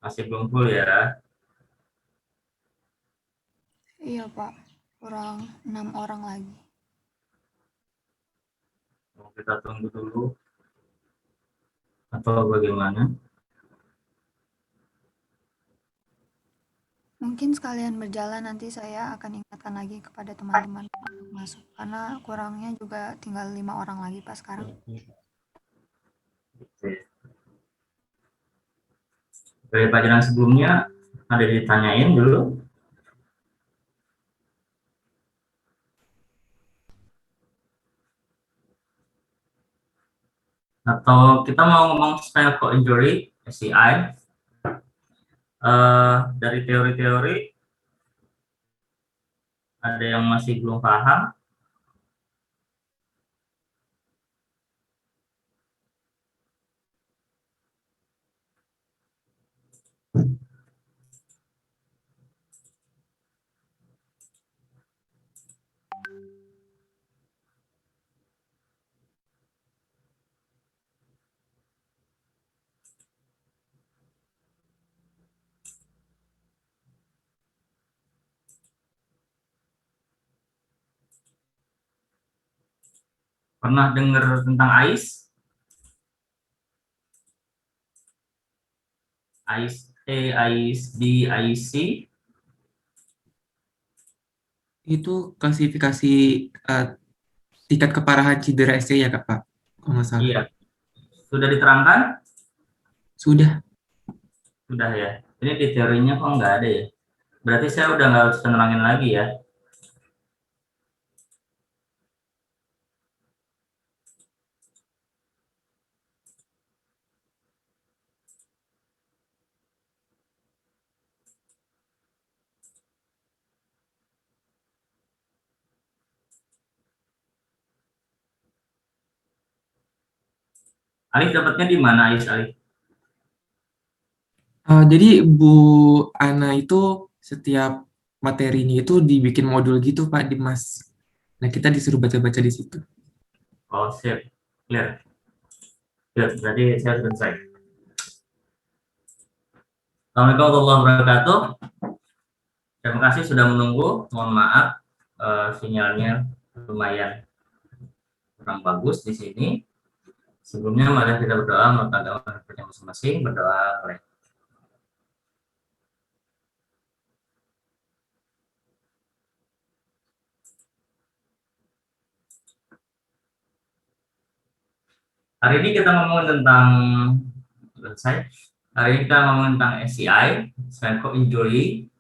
Masih belum full ya. Iya, Pak. Kurang 6 orang lagi. Kita tunggu dulu atau bagaimana? Mungkin sekalian berjalan nanti saya akan ingatkan lagi kepada teman-teman untuk masuk. Karena kurangnya juga tinggal 5 orang lagi, Pak, sekarang. Dari pelajaran sebelumnya ada ditanyain dulu atau kita mau ngomong spinal cord injury (SCI) dari teori-teori ada yang masih belum paham. Pernah dengar tentang AIS? AIS A, AIS B, AIS C? Itu klasifikasi eh, tingkat keparahan cedera SC ya Kak Pak? Kalau nggak salah. Iya, sudah diterangkan? Sudah. Sudah ya. Ini di teorinya kok nggak ada ya? Berarti saya udah nggak harus nerangin lagi ya. Alif dapatnya di mana, AIS Alif? Jadi Bu Ana itu setiap materinya itu dibikin modul gitu Pak di Mas. Nah kita disuruh baca-baca di situ. Oh, sip. Clear. Clear. Berarti saya selesai. Assalamualaikum warahmatullahi wabarakatuh. Terima kasih sudah menunggu. Mohon maaf, sinyalnya lumayan kurang bagus di sini. Sebelumnya mari kita berdoa menurut agama masing-masing. Berdoa mulai. Hari ini kita ngomong tentang selesai. Hari ini kita ngomong tentang SCI, spinal cord injury.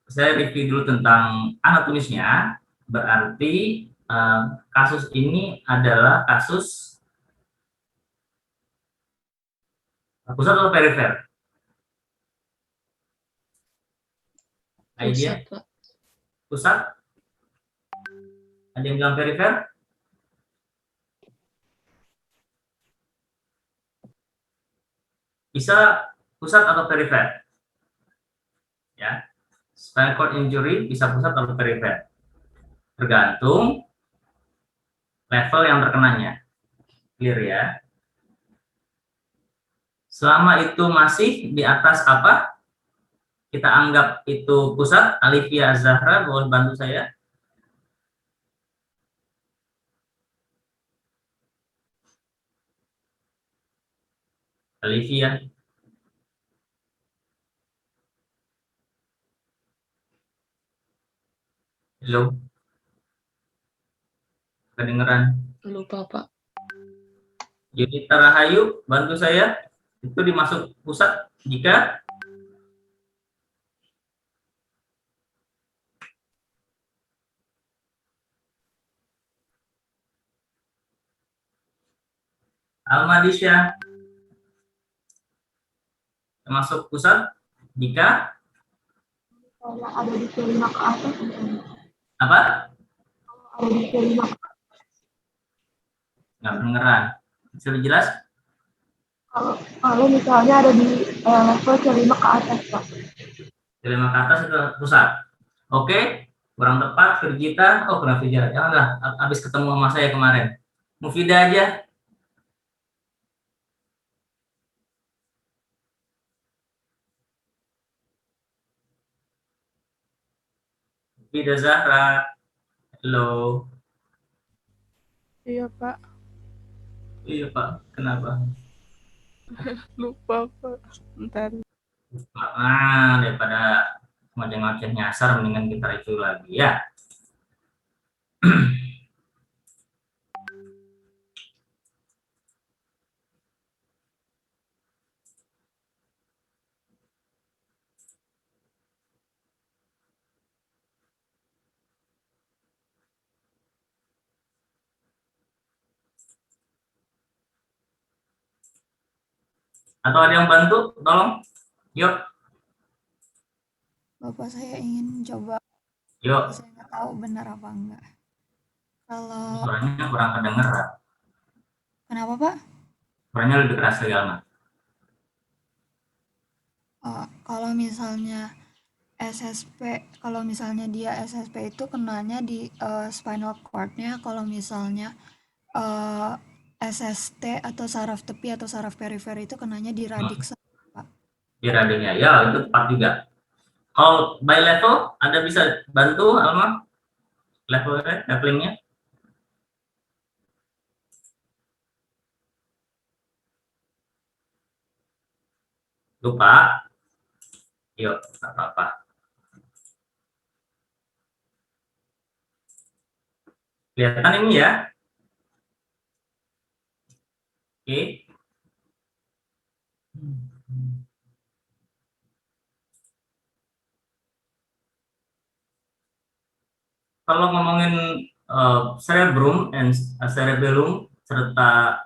Saya review dulu tentang anatomisnya. Berarti kasus ini adalah kasus pusat atau perifer? Idea? Pusat, Pak. Pusat? Ada yang bilang perifer? Bisa pusat atau perifer? Ya, spinal cord injury bisa pusat atau perifer, tergantung level yang terkenanya. Clear ya? Selama itu masih di atas apa? Kita anggap itu pusat. Alifia Zahra, boleh bantu saya? Alifia. Halo, kedengeran? Lupa, Pak. Yunita Rahayu, bantu saya. Itu dimasuk pusat jika Almadisya termasuk pusat jika Kalau ada di kelima ke atas, apa? ada di kelima. Nggak kedengeran. Sudah jelas? Kalau misalnya ada di level kelima ke atas, Pak. Kelima ke atas itu pusat. Oke, kurang tepat Virgita. Oh, kurang Virgita. Janganlah, habis ketemu sama saya kemarin. Mufidah aja. Ida Zahra. Halo. Iya, Pak. Iya, Pak. Kenapa? Lupa, Pak. Bentar. Daripada ngoceh-ngoceh nyasar, mendingan kita review lagi ya. Atau ada yang bantu? Tolong. Yuk, Bapak saya ingin coba, yuk. saya nggak tahu benar apa enggak. Kalau Suaranya kurang kedengeran. kenapa Pak? Suaranya lebih keras lagi, Alma. Kalau misalnya SSP, kalau misalnya dia SSP itu kenanya di spinal cord-nya, kalau misalnya eh, SST atau saraf tepi atau saraf perifer itu kenanya di radix, Pak. Di radionya. Ya, itu tepat juga. Kalau by level, ada bisa bantu, Alma? Levelingnya? Lupa? Yuk, nggak apa-apa. Kelihatan ini ya? Oke. Kalau ngomongin cerebrum and cerebellum serta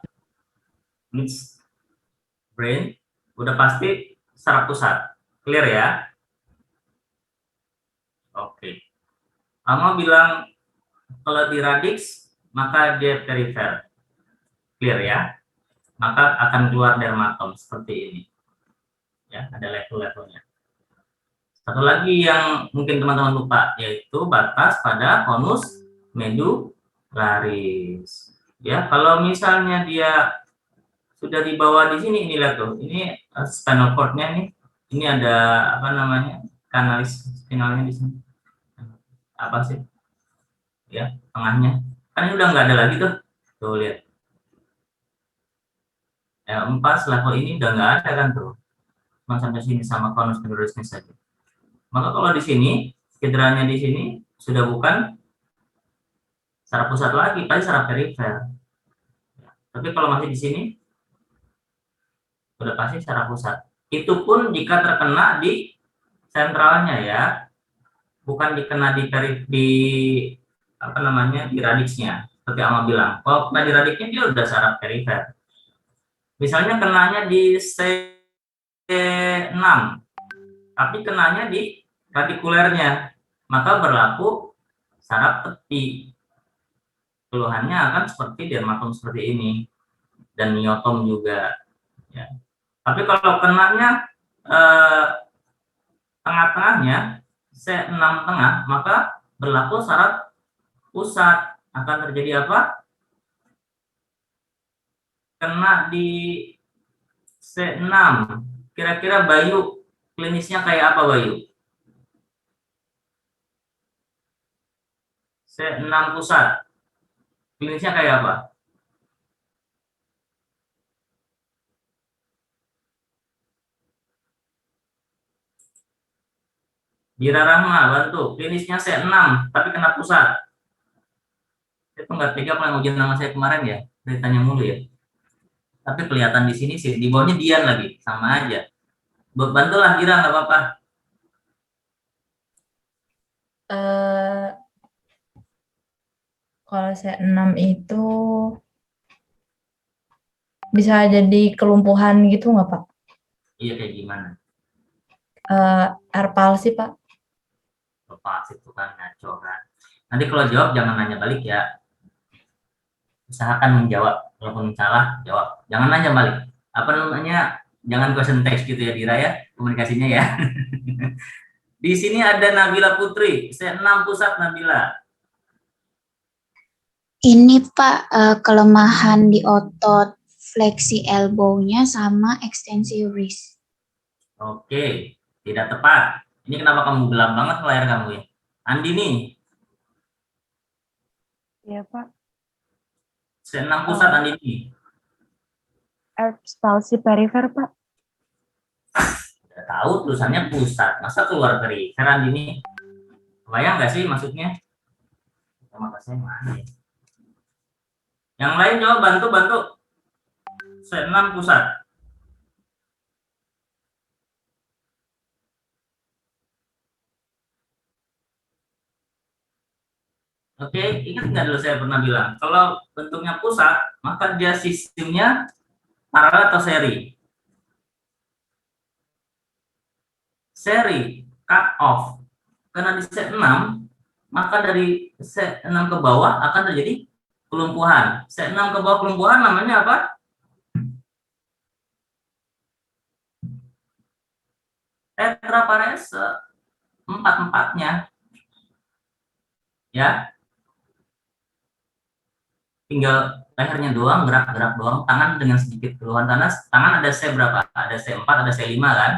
midbrain, udah pasti saraf pusat. Clear ya? Oke. Alma bilang kalau di radix maka dia perifer. Clear ya? Maka akan keluar dermatom seperti ini. Ya, ada level-levelnya. Satu lagi yang mungkin teman-teman lupa, yaitu batas pada konus medularis. Ya, kalau misalnya dia sudah dibawa di sini, ini lihat tuh, ini spinal cord-nya nih, ini ada apa namanya, kanalis spinalnya di sini. Apa sih? Ya, tengahnya. Kan ini udah nggak ada lagi tuh. Tuh lihat. L4 level ini udah nggak ada kan tuh. Cuma sampai sini sama konus medularisnya saja. Maka kalau di sini, cederanya di sini sudah bukan saraf pusat lagi, tapi saraf perifer. Tapi kalau masih di sini, sudah pasti saraf pusat. Itu pun jika terkena di sentralnya ya, bukan dikena di apa namanya di radixnya. Seperti Alma bilang, kalau kena di radixnya dia udah saraf perifer. Misalnya kenanya di C6, tapi kenanya di radikulernya, maka berlaku saraf tepi. Keluhannya akan seperti dermatom seperti ini dan miotom juga. Ya. Tapi kalau kenanya tengah-tengahnya C6 tengah, maka berlaku saraf pusat. Akan terjadi apa? Kena di C6. Kira-kira Bayu klinisnya kayak apa, Bayu? C6 pusat. Klinisnya kayak apa? Dira Rahma, bantu. Klinisnya C6, tapi kena pusat. Itu nggak tega kalau ujian nama saya kemarin ya. Beritanya mulu ya. Tapi kelihatan di sini sih, di bawahnya Dian lagi. Sama aja. Bantulah Dira, nggak apa-apa. Kalau C6 itu bisa jadi kelumpuhan gitu nggak, Pak? Iya, kayak gimana? Air palsy, Pak. Lepas itu kan ngaco kan. Nanti kalau jawab jangan nanya balik ya. Usahakan menjawab. Kalaupun salah, jawab. Jangan nanya balik. Apa namanya? Jangan question text gitu ya, Dira ya. Komunikasinya ya. Di sini ada Nabila Putri. C6 pusat Nabila. Ini Pak, kelemahan di otot fleksi elbow-nya sama ekstensi wrist. Oke, tidak tepat. Ini kenapa kamu gelap banget layar kamu ya? Andini, Iya, Pak. C6 pusat Andini. Ekspansi perifer, Pak. Udah tahu tulisannya pusat, masa keluar perifer Andini? Bayang nggak sih maksudnya? Terima kasih, mana ya? Yang lain coba bantu. C6 pusat. Oke, ingat nggak dulu saya pernah bilang, kalau bentuknya pusat, maka dia sistemnya paralel atau seri. Seri, cut off. Karena di set 6, maka dari set 6 ke bawah akan terjadi kelumpuhan. Set 6 ke bawah kelumpuhan namanya apa? Tetraparese, empat-empatnya. Ya, tinggal lehernya doang, gerak-gerak doang, tangan dengan sedikit keluhan tangan ada C berapa? Ada C4, ada C5 kan?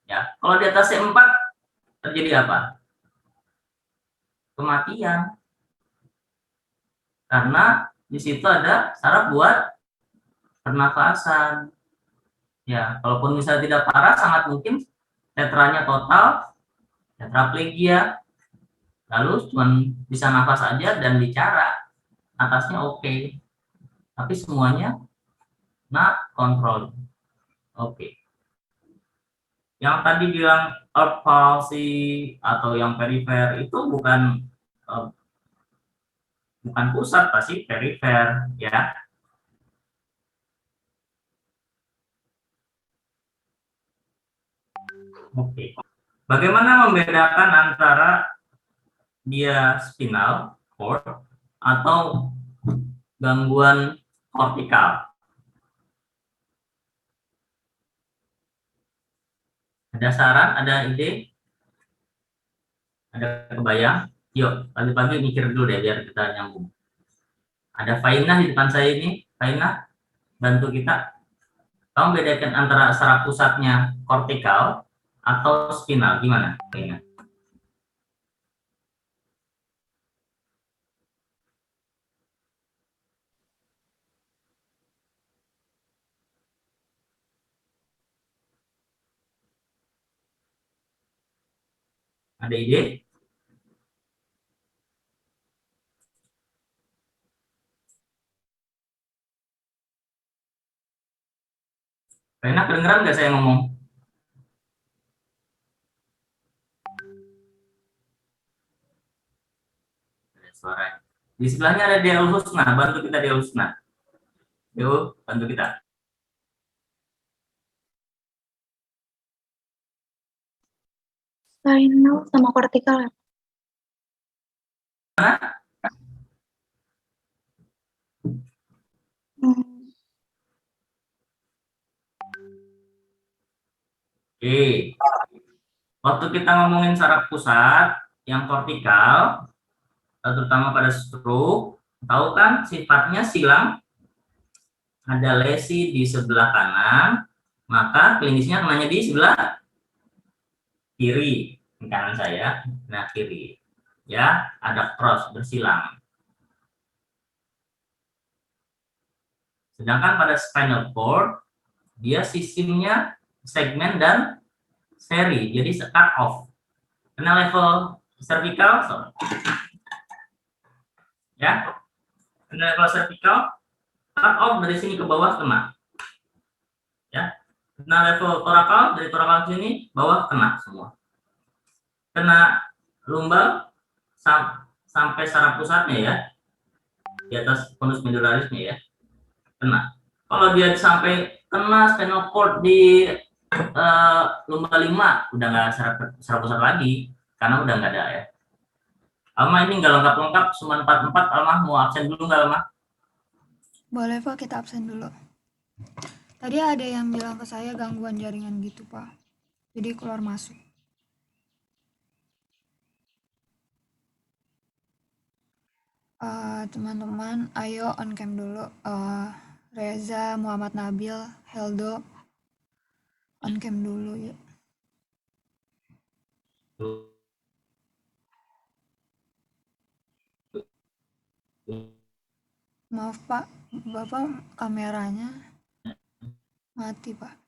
Ya, kalau di atas C4 terjadi apa? Kematian. Karena di situ ada saraf buat pernafasan. Ya, kalaupun misalnya tidak parah, sangat mungkin tetranya total, tetraplegia, lalu cuma bisa nafas aja dan bicara, atasnya oke, tapi semuanya not control. Oke. Yang tadi bilang earth palsy atau yang perifer itu bukan pusat, pasti perifer, ya. Oke. Bagaimana membedakan antara dia spinal cord atau gangguan kortikal? Ada saran, ada ide, ada kebayang? Yuk, pagi-pagi mikir dulu deh biar kita nyambung. Ada Fainah di depan saya ini. Fainah, bantu kita. Kamu bedakan antara saraf pusatnya kortikal atau spinal. Gimana, Fainah? Ada ide? Fainah, kedengeran nggak saya ngomong? Ada suara. Di sebelahnya ada Deul Husna. Bantu kita Deul Husna. Deul, bantu kita. Spinal sama kortikal. Hmm, Oke. Waktu kita ngomongin saraf pusat yang kortikal, terutama pada stroke, tahu kan sifatnya silang, ada lesi di sebelah kanan, maka klinisnya kenanya di sebelah kiri, di kanan saya, nah kiri, ya, ada cross bersilang. Sedangkan pada spinal cord, dia sistemnya segmen dan seri, jadi cut off. Kena level cervical, ya, kena level cervical, cut off dari sini ke bawah kena, ya. Kena level torakal, dari torakal ke sini bawah kena semua. Kena lumbal sampai saraf pusatnya, ya, di atas konus medularisnya, ya, kena. Kalau dia sampai kena spinal cord di lumbal 5, udah nggak saraf pusat lagi, karena udah nggak ada, ya. Alma ini nggak lengkap-lengkap, cuma 44. Alma mau absen dulu nggak, Alma? Boleh Pak, kita absen dulu. Tadi ada yang bilang ke saya gangguan jaringan gitu Pak. Jadi keluar masuk. Teman-teman, ayo on cam dulu. Reza, Muhammad Nabil, Heldo, on cam dulu yuk. Maaf Pak, Bapak kameranya mati Pak.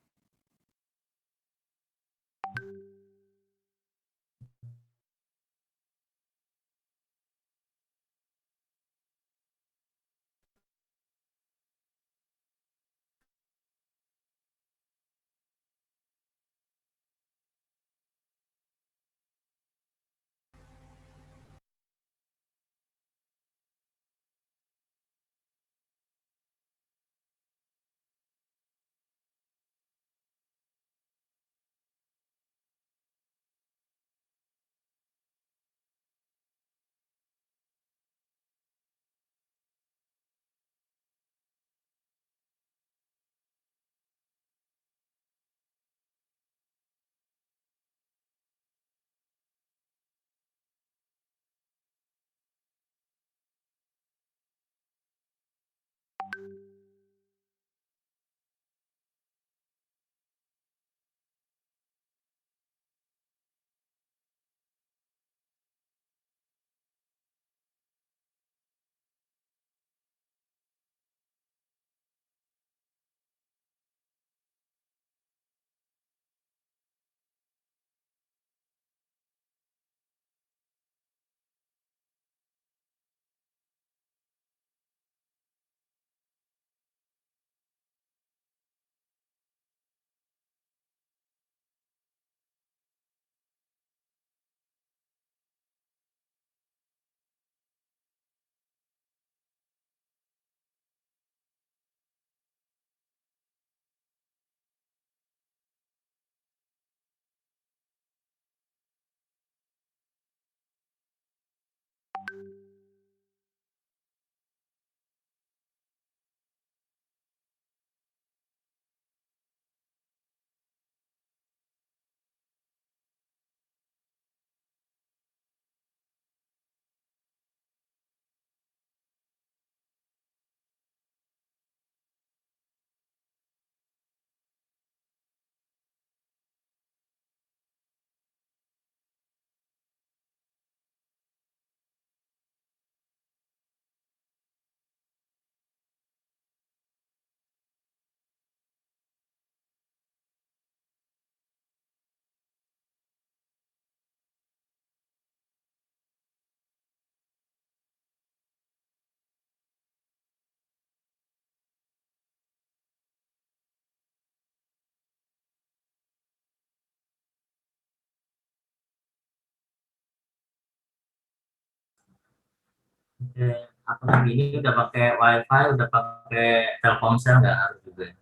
Oke, aku lagi ini udah pakai wifi, udah pakai Telkomsel, nggak harus juga.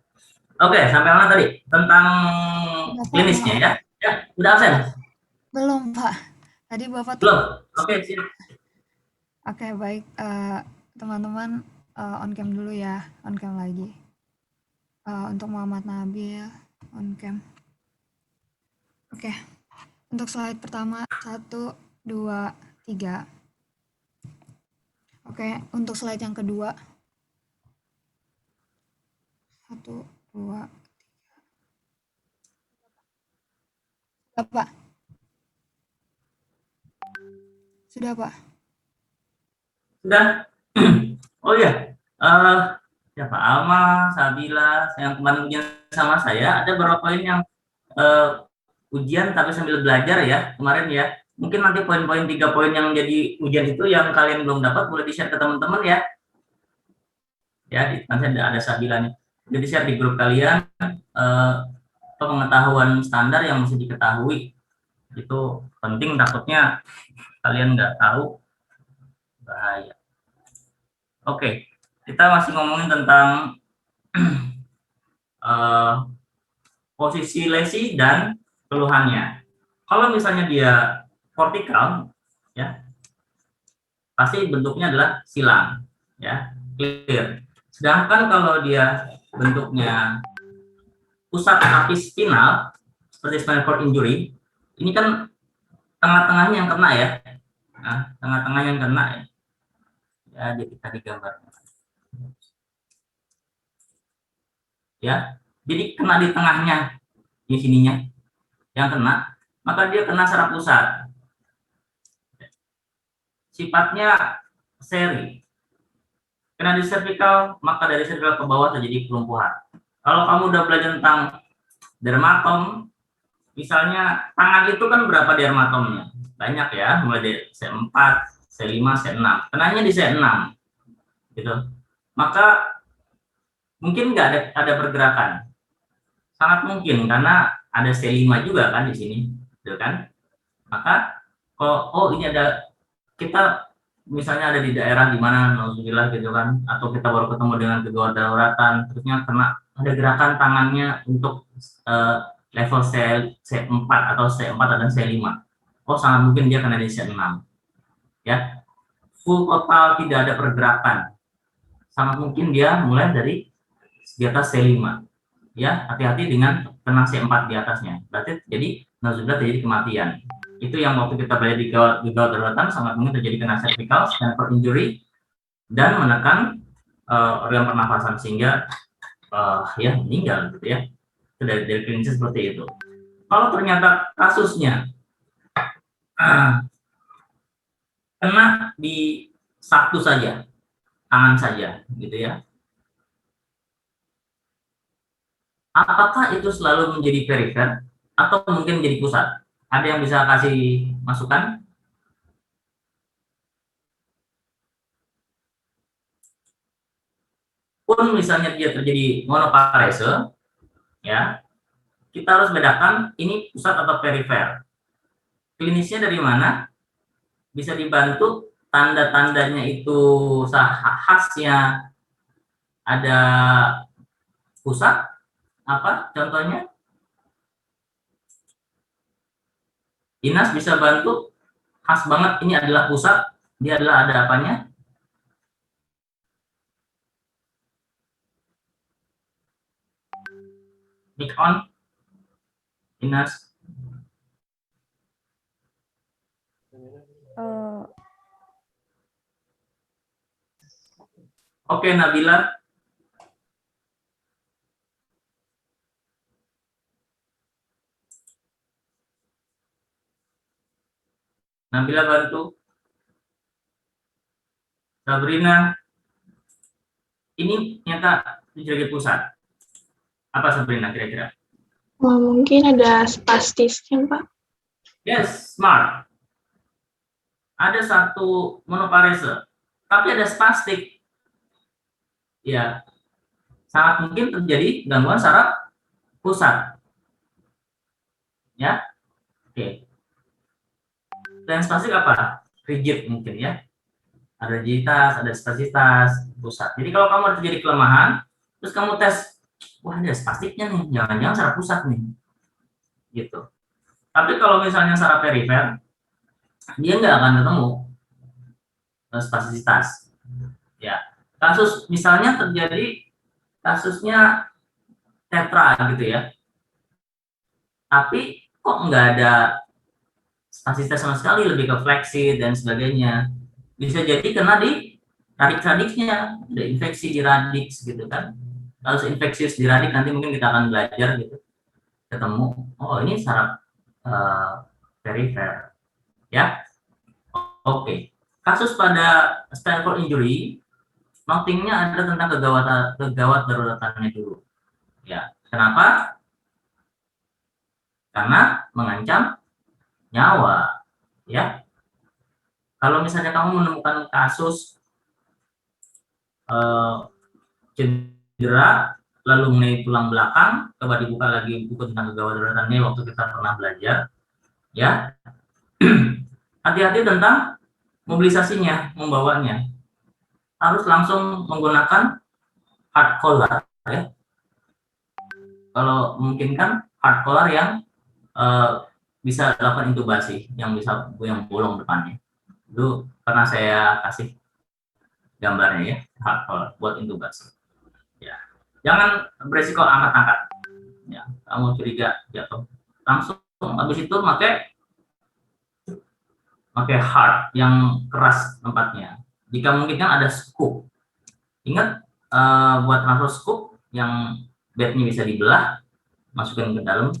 Oke, sampai mana tadi tentang Bapak klinisnya maaf, ya? Ya, udah absen? belum Pak. Tadi Bapak Belum? Oke, siap. Oke, baik, teman-teman, on cam dulu ya, on cam lagi. Untuk Muhammad Nabil, on cam. Oke, untuk slide pertama, 1, 2, 3. Oke, untuk slide yang kedua, 1, 2, sudah Pak? Sudah Pak? Sudah. Oh iya, siapa Alma, Sabila, yang kemarin ujian sama saya, ada beberapa poin yang ujian tapi sambil belajar ya kemarin ya. Mungkin nanti poin-poin 3 poin yang jadi ujian itu yang kalian belum dapat boleh di-share ke teman-teman ya. Ya, nanti ada Sabila nih. Jadi share di grup kalian pengetahuan standar yang mesti diketahui. Itu penting, takutnya kalian nggak tahu, bahaya. Oke, kita masih ngomongin tentang posisi lesi dan keluhannya. Kalau misalnya dia vertikal, ya pasti bentuknya adalah silang, ya clear. Sedangkan kalau dia bentuknya pusat apis spinal, seperti spinal cord injury, ini kan tengah-tengahnya yang kena ya. Nah, tengah-tengahnya yang kena ya. Ya, jadi tadi gambarnya. Ya, jadi kena di tengahnya, di sininya yang kena, maka dia kena secara pusat. Sifatnya seri. Kena di cervical, maka dari cervical ke bawah terjadi kelumpuhan. Kalau kamu udah belajar tentang dermatom, misalnya tangan itu kan berapa dermatomnya? Banyak ya, mulai dari C4, C5, C6. Kenanya di C6, gitu. Maka mungkin nggak ada pergerakan. Sangat mungkin karena ada C5 juga kan di sini, gitu kan? Maka oh ini ada, kita misalnya ada di daerah di mana nauzubillah gitu kan, atau kita baru ketemu dengan kegawat daruratan, terusnya kena ada gerakan tangannya untuk level C4 atau C4 dan C5. Oh sangat mungkin dia kena di C6. Ya, full total tidak ada pergerakan. Sangat mungkin dia mulai dari di atas C5. Ya, hati-hati dengan kena C4 di atasnya. Berarti jadi nauzubillah terjadi kematian. Itu yang waktu kita belajar di gawat daruratan sangat mungkin terjadi kena cervical, spinal injury, dan menekan organ pernafasan sehingga ya meninggal gitu ya. Itu dari klinisnya seperti itu. Kalau ternyata kasusnya kena di satu saja, tangan saja gitu ya, apakah itu selalu menjadi perifer atau mungkin menjadi pusat? Ada yang bisa kasih masukan? Pun misalnya dia terjadi monoparese, ya, kita harus bedakan ini pusat atau perifer. Klinisnya dari mana? Bisa dibantu tanda-tandanya itu khasnya ada pusat, apa contohnya? Inas bisa bantu khas banget ini adalah pusat, dia adalah ada apanya? Mic on, Inas. Oke, Nabila. Nabila bantu. Sabrina. Ini nyata di pusat. Apa Sabrina kira-kira? Mungkin ada spastisnya, Pak. Yes, smart. Ada satu monoparese, tapi ada spastik. Ya, sangat mungkin terjadi gangguan saraf pusat. Ya, oke. Dan spastik apa? Rigid mungkin ya. Ada rigiditas, ada spasitas pusat. Jadi kalau kamu terjadi kelemahan, terus kamu tes, wah ada spastiknya nih, jangan-jangan saraf pusat nih, gitu. Tapi kalau misalnya saraf perifer, dia nggak akan ketemu spasitas. Ya, kasus misalnya terjadi kasusnya tetra gitu ya, tapi kok nggak ada spasitas sama sekali, lebih ke fleksi dan sebagainya. Bisa jadi kena di radix-radixnya, ada infeksi di radix gitu kan. Kalau infeksi di radix nanti mungkin kita akan belajar gitu, ketemu, oh ini saraf perifer, ya. Oke. Kasus pada spinal injury, notingnya ada tentang kegawat daruratannya dulu. Ya, kenapa? Karena mengancam nyawa, ya. Kalau misalnya kamu menemukan kasus cedera lalu mengenai tulang belakang, coba dibuka lagi buku tentang kegawat daruratannya waktu kita pernah belajar, ya. Hati-hati tentang mobilisasinya, membawanya. Harus langsung menggunakan hard collar, ya. Kalau memungkinkan hard collar yang bisa lakukan intubasi, yang bolong depannya. Itu pernah saya kasih gambarnya ya, hard collar buat intubasi. Ya, jangan beresiko angkat-angkat. Ya, kamu curiga jatuh, langsung habis itu pakai hard yang keras tempatnya. Jika mungkin kan ada scoop. Ingat buat transfer scoop yang bednya bisa dibelah, masukkan ke dalam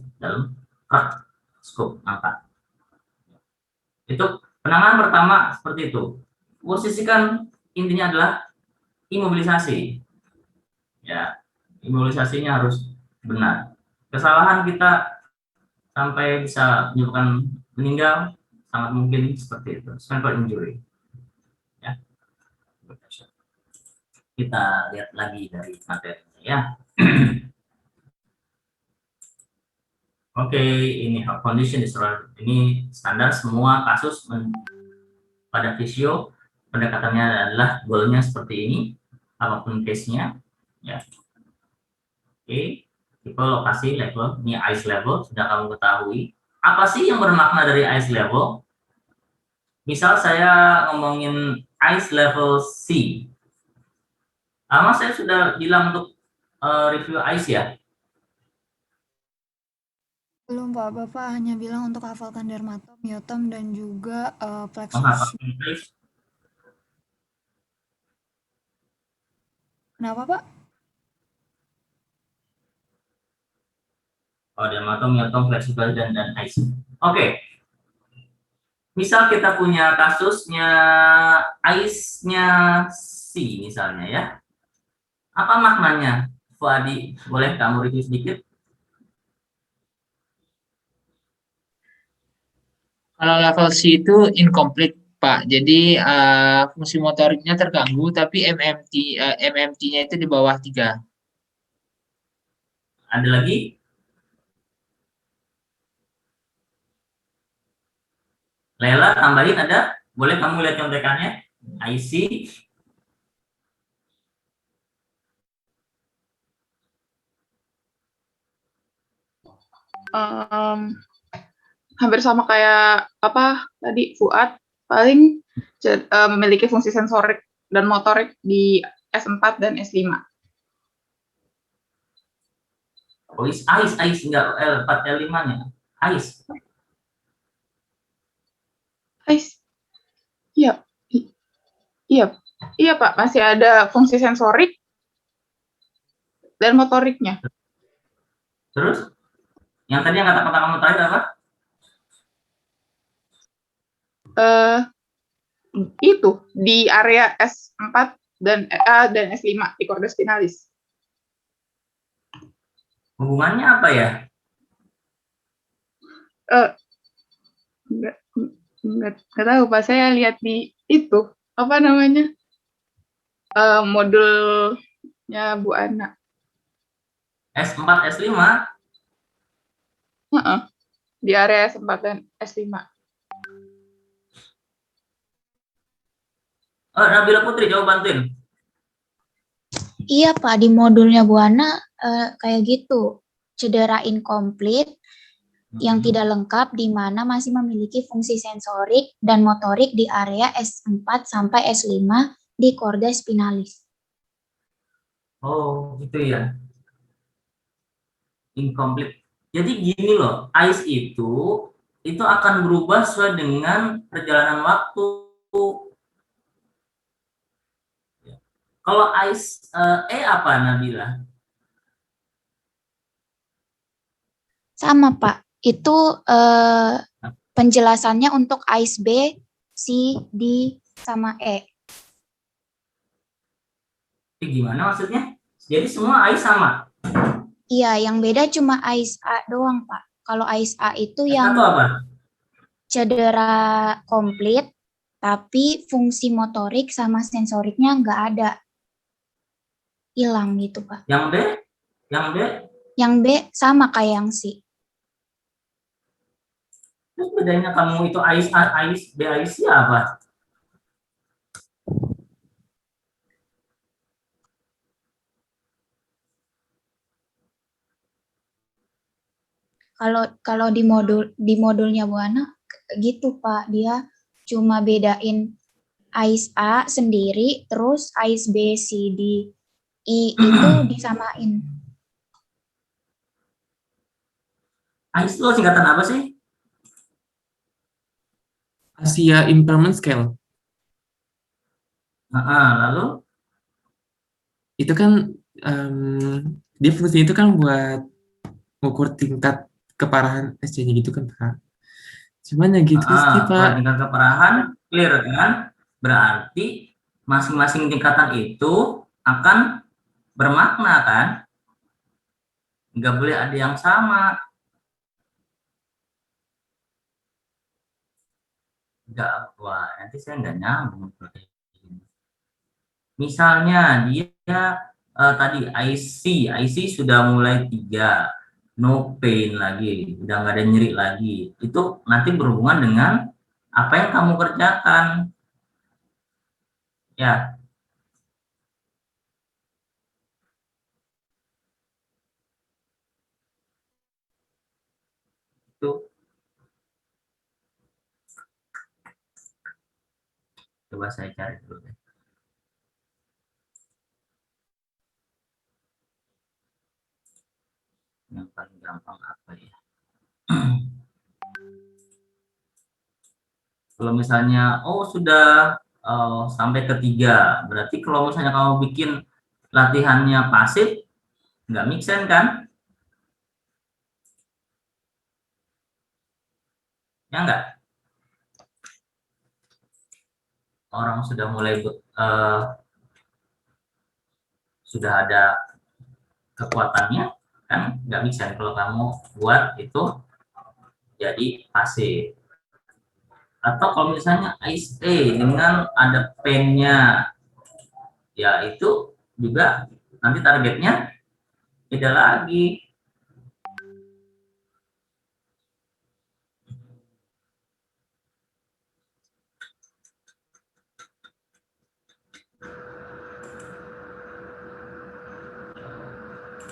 scoop angkat. Itu penanganan pertama seperti itu. Posisikan intinya adalah imobilisasi. Ya, imobilisasinya harus benar. Kesalahan kita sampai bisa menyebabkan meninggal sangat mungkin seperti itu, spinal injury. Ya. Kita lihat lagi dari materinya ya. Oke, ini health condition disorder. Ini standar semua kasus pada fisio pendekatannya adalah goalnya seperti ini, apapun case-nya. Ya. Oke, tipe lokasi level, ini ice level sudah kamu ketahui. Apa sih yang bermakna dari ice level? Misal saya ngomongin ice level C. Mas saya sudah bilang untuk review ice ya. Belum Pak, Bapak hanya bilang untuk hafalkan dermatom, myotom, dan juga plexus. Menghafalkan ice. Kenapa Pak? Oh, dermatom, myotom, flexible, dan ice. Oke. Misal kita punya kasusnya ice-nya C misalnya ya. Apa maknanya? Fuadi, boleh kamu review sedikit? Kalau level C itu incomplete, Pak. Jadi fungsi motoriknya terganggu, tapi MMT-nya itu di bawah 3. Ada lagi? Lela, tambahin ada? Boleh kamu lihat contekannya? IC. Hampir sama kayak apa tadi Fuad, paling memiliki fungsi sensorik dan motorik di S4 dan S5. Oh, ice enggak L4 L5-nya. Ice. Ice. Iya. Iya. Iya, Pak, masih ada fungsi sensorik dan motoriknya. Terus? Yang tadi yang kata-kata kamu terakhir apa? Itu di area S4 dan S5 di korda spinalis. Hubungannya apa ya? Nggak tahu Pak, saya lihat di itu apa namanya modulnya Bu Ana. S4, S5? Di area S4 dan S5. Nabila Putri, coba bantuin. Iya Pak, di modulnya Bu Ana kayak gitu. Cedera incomplete yang tidak lengkap di mana masih memiliki fungsi sensorik dan motorik di area S4 sampai S5 di korda spinalis. Oh, gitu ya. Incomplete. Jadi gini loh, ice itu akan berubah sesuai dengan perjalanan waktu. Kalau ice apa Nabila? Sama Pak, itu penjelasannya untuk ice B, C, D, sama E. Gimana maksudnya? Jadi semua ice sama? Iya, yang beda cuma ice A doang Pak. Kalau ice A itu yang Satu apa? cedera komplit, tapi fungsi motorik sama sensoriknya nggak ada. Hilang gitu Pak. Yang B? Yang B? Yang B sama kayak yang C. Terus bedanya kamu itu ice B, ice apa? Kalau di modulnya Bu Ana gitu Pak, dia cuma bedain ice A sendiri, terus ice B, C, D, I itu disamain. Ice itu singkatan apa sih? Asia Impairment Scale. Lalu? Itu kan dia fungsinya itu kan buat mengukur tingkat keparahan SC-nya gitu kan Pak. Cuman ya gitu sih Pak. Tingkat keparahan clear kan? Berarti masing-masing tingkatan itu akan bermakna kan? Nggak boleh ada yang sama. Nggak, wah nanti saya nggak nyambung. Misalnya dia tadi IC sudah mulai 3, no pain lagi, udah nggak ada nyeri lagi. Itu nanti berhubungan dengan apa yang kamu kerjakan. Ya. Itu. Coba saya cari dulu deh. Yang paling gampang apa ya? Kalau misalnya, sudah sampai ke 3, berarti kalau misalnya kamu bikin latihannya pasif, nggak make sense kan? Ya nggak? Orang sudah mulai sudah ada kekuatannya, kan nggak make sense kalau kamu buat itu jadi pasif. Atau kalau misalnya ISA dengan ada pennya, ya itu juga nanti targetnya beda lagi.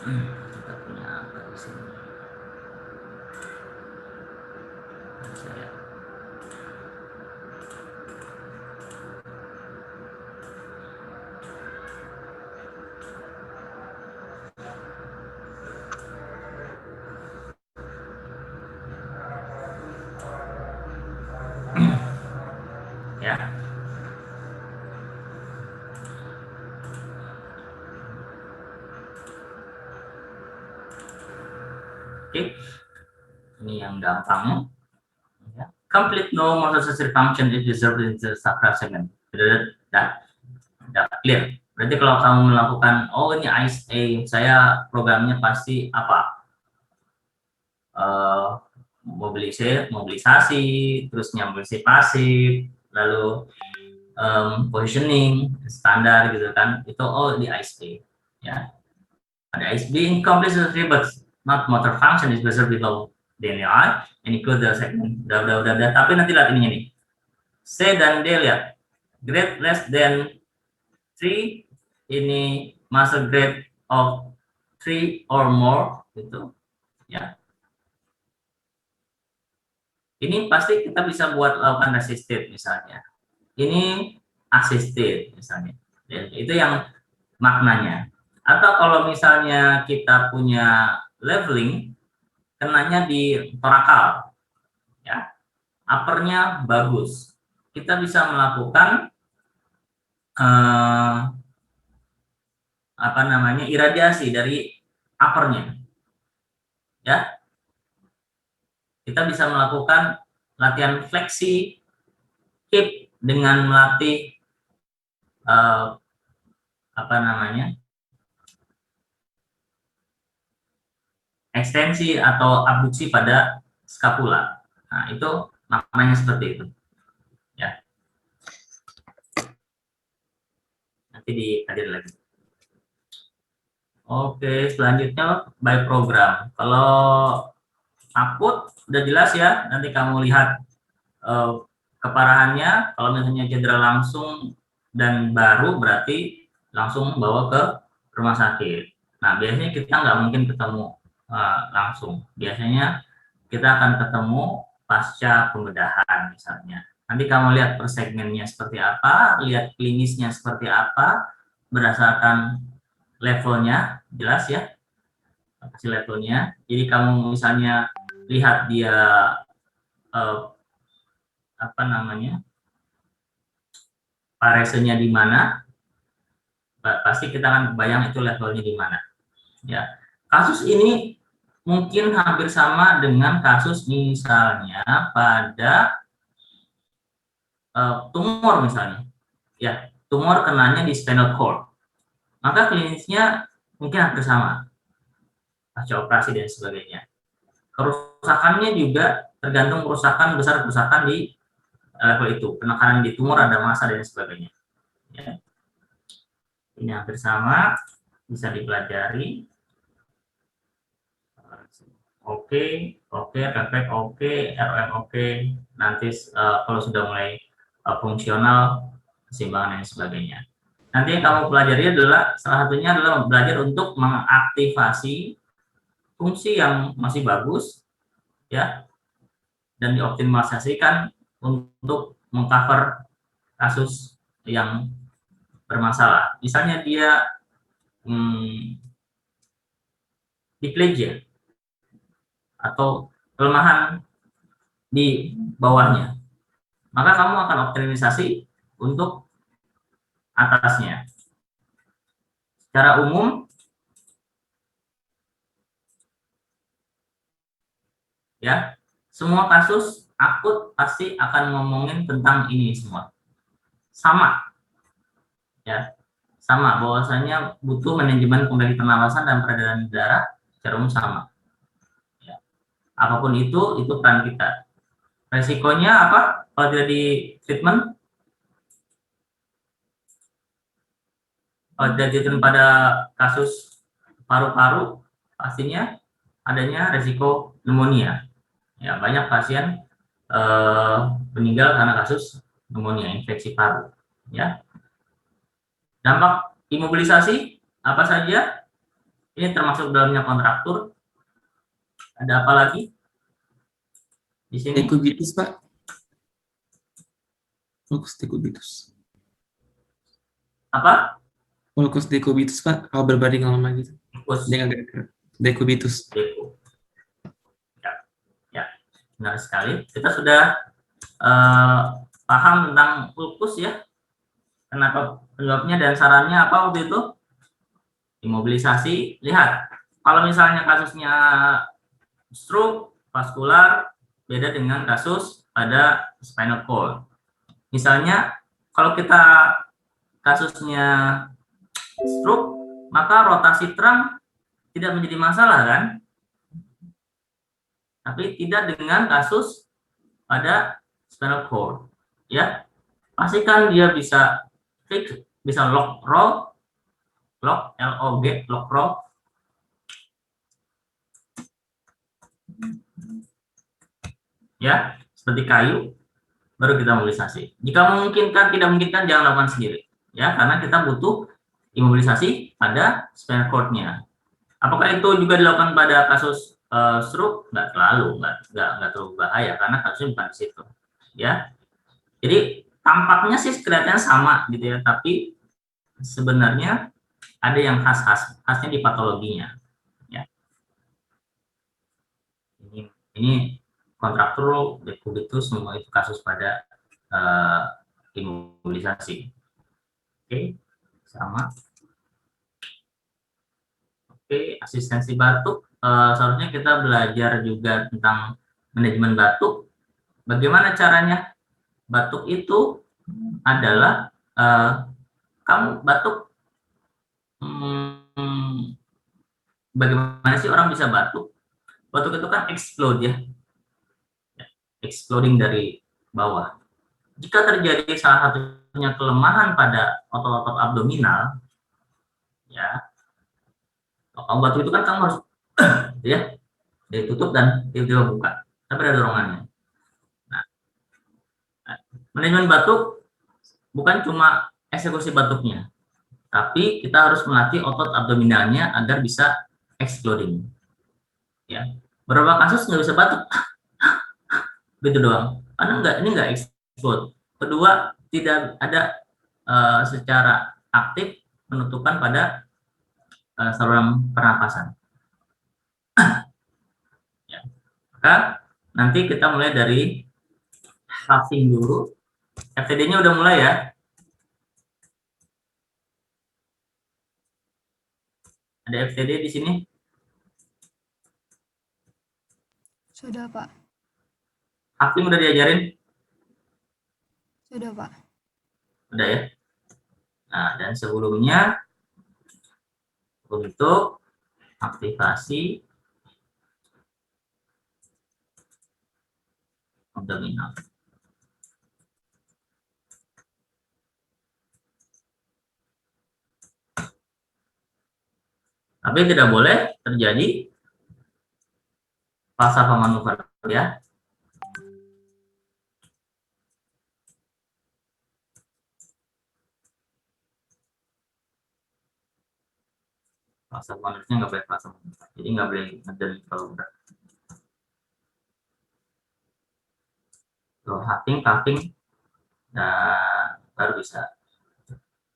Kita punya apa di sini? Saya ya. Oke. Ini yang gampangnya. Ya. Complete no multi-sensory function is reserved in the subclass segment. Sudah clear. Berarti kalau kamu melakukan, ini ISA, saya programnya pasti apa? Mobilisasi, terus mobilisasi pasif, lalu positioning standar gitu kan, itu di ISA ya. Ada ISB incomplete sensory but not motor function is reserved below DNI and include the segment. Udah. Tapi nanti lihat ininya nih. C dan D lihat. Grade less than 3 ini muscle grade of 3 or more gitu ya. Ini pasti kita bisa buat lakukan assisted misalnya. Ini assisted misalnya. Ya, itu yang maknanya. Atau kalau misalnya kita punya leveling, kenanya di torakal, ya, uppernya bagus. Kita bisa melakukan iradiasi dari uppernya, ya. Kita bisa melakukan latihan fleksi hip dengan melatih ekstensi atau abduksi pada skapula. Nah, itu maknanya seperti itu. Ya. Nanti dihadir lagi. Oke, selanjutnya by program. Kalau akut udah jelas ya, nanti kamu lihat keparahannya. Kalau misalnya cedera langsung dan baru berarti langsung bawa ke rumah sakit. Nah, biasanya kita nggak mungkin ketemu langsung. Biasanya kita akan ketemu pasca pembedahan misalnya. Nanti kamu lihat per segmennya seperti apa, lihat klinisnya seperti apa, berdasarkan levelnya, jelas ya, kasih levelnya. Jadi kamu misalnya lihat dia paresenya di mana, pasti kita akan bayang itu levelnya di mana. Ya, kasus ini mungkin hampir sama dengan kasus misalnya pada tumor misalnya, ya tumor kenanya di spinal cord, maka klinisnya mungkin hampir sama, pasca operasi dan sebagainya. Kerusakannya juga tergantung besar kerusakan di level itu, penekanan di tumor ada massa dan sebagainya. Ya. Ini hampir sama, bisa dipelajari. Oke, refleks oke, RM oke. Nanti kalau sudah mulai fungsional, keseimbangan dan sebagainya. Nanti yang kamu pelajari adalah salah satunya adalah belajar untuk mengaktifasi fungsi yang masih bagus, ya, dan dioptimalisasikan untuk mengcover kasus yang bermasalah. Misalnya dia diplegia atau kelemahan di bawahnya, maka kamu akan optimalisasi untuk atasnya. Secara umum, ya, semua kasus akut pasti akan ngomongin tentang ini semua. Sama, ya, sama bahwasanya butuh manajemen kembali pernapasan dan peredaran darah secara umum sama. Ya. Apapun itu peran kita. Resikonya apa kalau tidak di treatment? Kalau tidak di treatment pada kasus paru-paru, pastinya adanya resiko pneumonia. Ya, banyak pasien meninggal karena kasus pneumonia, infeksi paru. Ya. Dampak imobilisasi apa saja? Ini termasuk dalamnya kontraktur. Ada apa lagi di sini? Dekubitus, Pak. Fokus dekubitus. Apa? Fokus dekubitus, Pak. Kalau berbanding lama gitu. Fokus Dia nggak gerak. Dekubitus. deku. Ya, benar sekali. Kita sudah paham tentang ulkus ya. Kenapa penyebabnya dan sarannya apa waktu itu? Imobilisasi. Lihat, kalau misalnya kasusnya stroke vaskular beda dengan kasus pada spinal cord. Misalnya kalau kita kasusnya stroke, maka rotasi terang tidak menjadi masalah kan? Tapi tidak dengan kasus pada spinal cord. Ya, pastikan dia bisa fix, bisa lock roll, lock LOG, lock roll. Ya, seperti kayu, baru kita mobilisasi. Jika memungkinkan, tidak memungkinkan, jangan lakukan sendiri. Ya, karena kita butuh imobilisasi pada spinal cord-nya. Apakah itu juga dilakukan pada kasus stroke? Nggak terlalu bahaya karena kasusnya bukan di situ. Ya, jadi tampaknya sih kelihatannya sama gitu ya, tapi sebenarnya ada yang khasnya di patologinya. Ya, ini kontraktur, dekubitus, semua itu kasus pada imobilisasi. Oke, sama. Oke, asistensi batuk. Seharusnya kita belajar juga tentang manajemen batuk. Bagaimana caranya? Batuk itu adalah kamu batuk. Bagaimana sih orang bisa batuk? Batuk itu kan explode ya. Exploding dari bawah. Jika terjadi salah satunya kelemahan pada otot-otot abdominal, ya, kalau batuk itu kan kamu harus ya, ditutup dan tiba-tiba buka, tapi ada dorongannya. Nah, manajemen batuk bukan cuma eksekusi batuknya, tapi kita harus melatih otot abdominalnya agar bisa exploding. Ya, beberapa kasus nggak bisa batuk, gitu doang. Karena ini nggak explode. Kedua, tidak ada secara aktif penutupan pada saluran pernapasan. Ya. Maka nanti kita mulai dari huffing dulu. FTD-nya udah mulai ya. Ada FTD di sini? Sudah, Pak. Huffing udah diajarin? Sudah, Pak. Udah ya. Nah, dan sebelumnya untuk aktivasi abdominal. Tapi tidak boleh terjadi falsafah manuver ya. Falsafah manuvernya nggak boleh falsafah manuver. Jadi nggak boleh ngedel kalau udah. Tuh, huffing, puffing, dan baru bisa.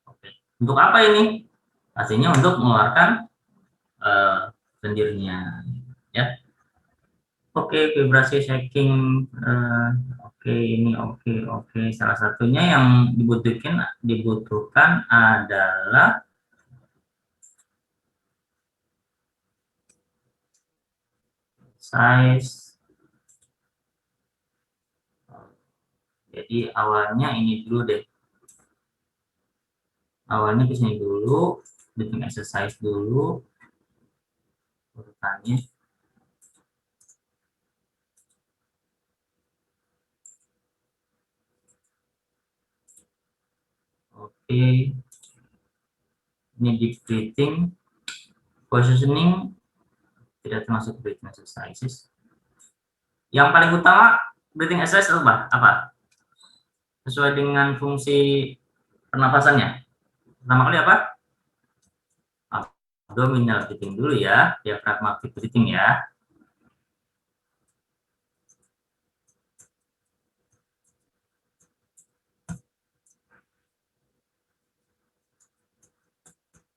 Oke. Untuk apa ini? Pastinya untuk mengeluarkan lendirnya ya. Oke, vibrasi shaking. Oke, ini oke. Salah satunya yang dibutuhkan adalah size. Jadi awalnya ini dulu deh. Awalnya ke sini dulu, bikin exercise dulu urutannya. Oke. Ini deep breathing, positioning tidak termasuk breathing exercises. Yang paling utama breathing exercise apa? Sesuai dengan fungsi pernapasannya. Pertama kali apa? Abdominal breathing dulu ya, diaphragmatic breathing ya.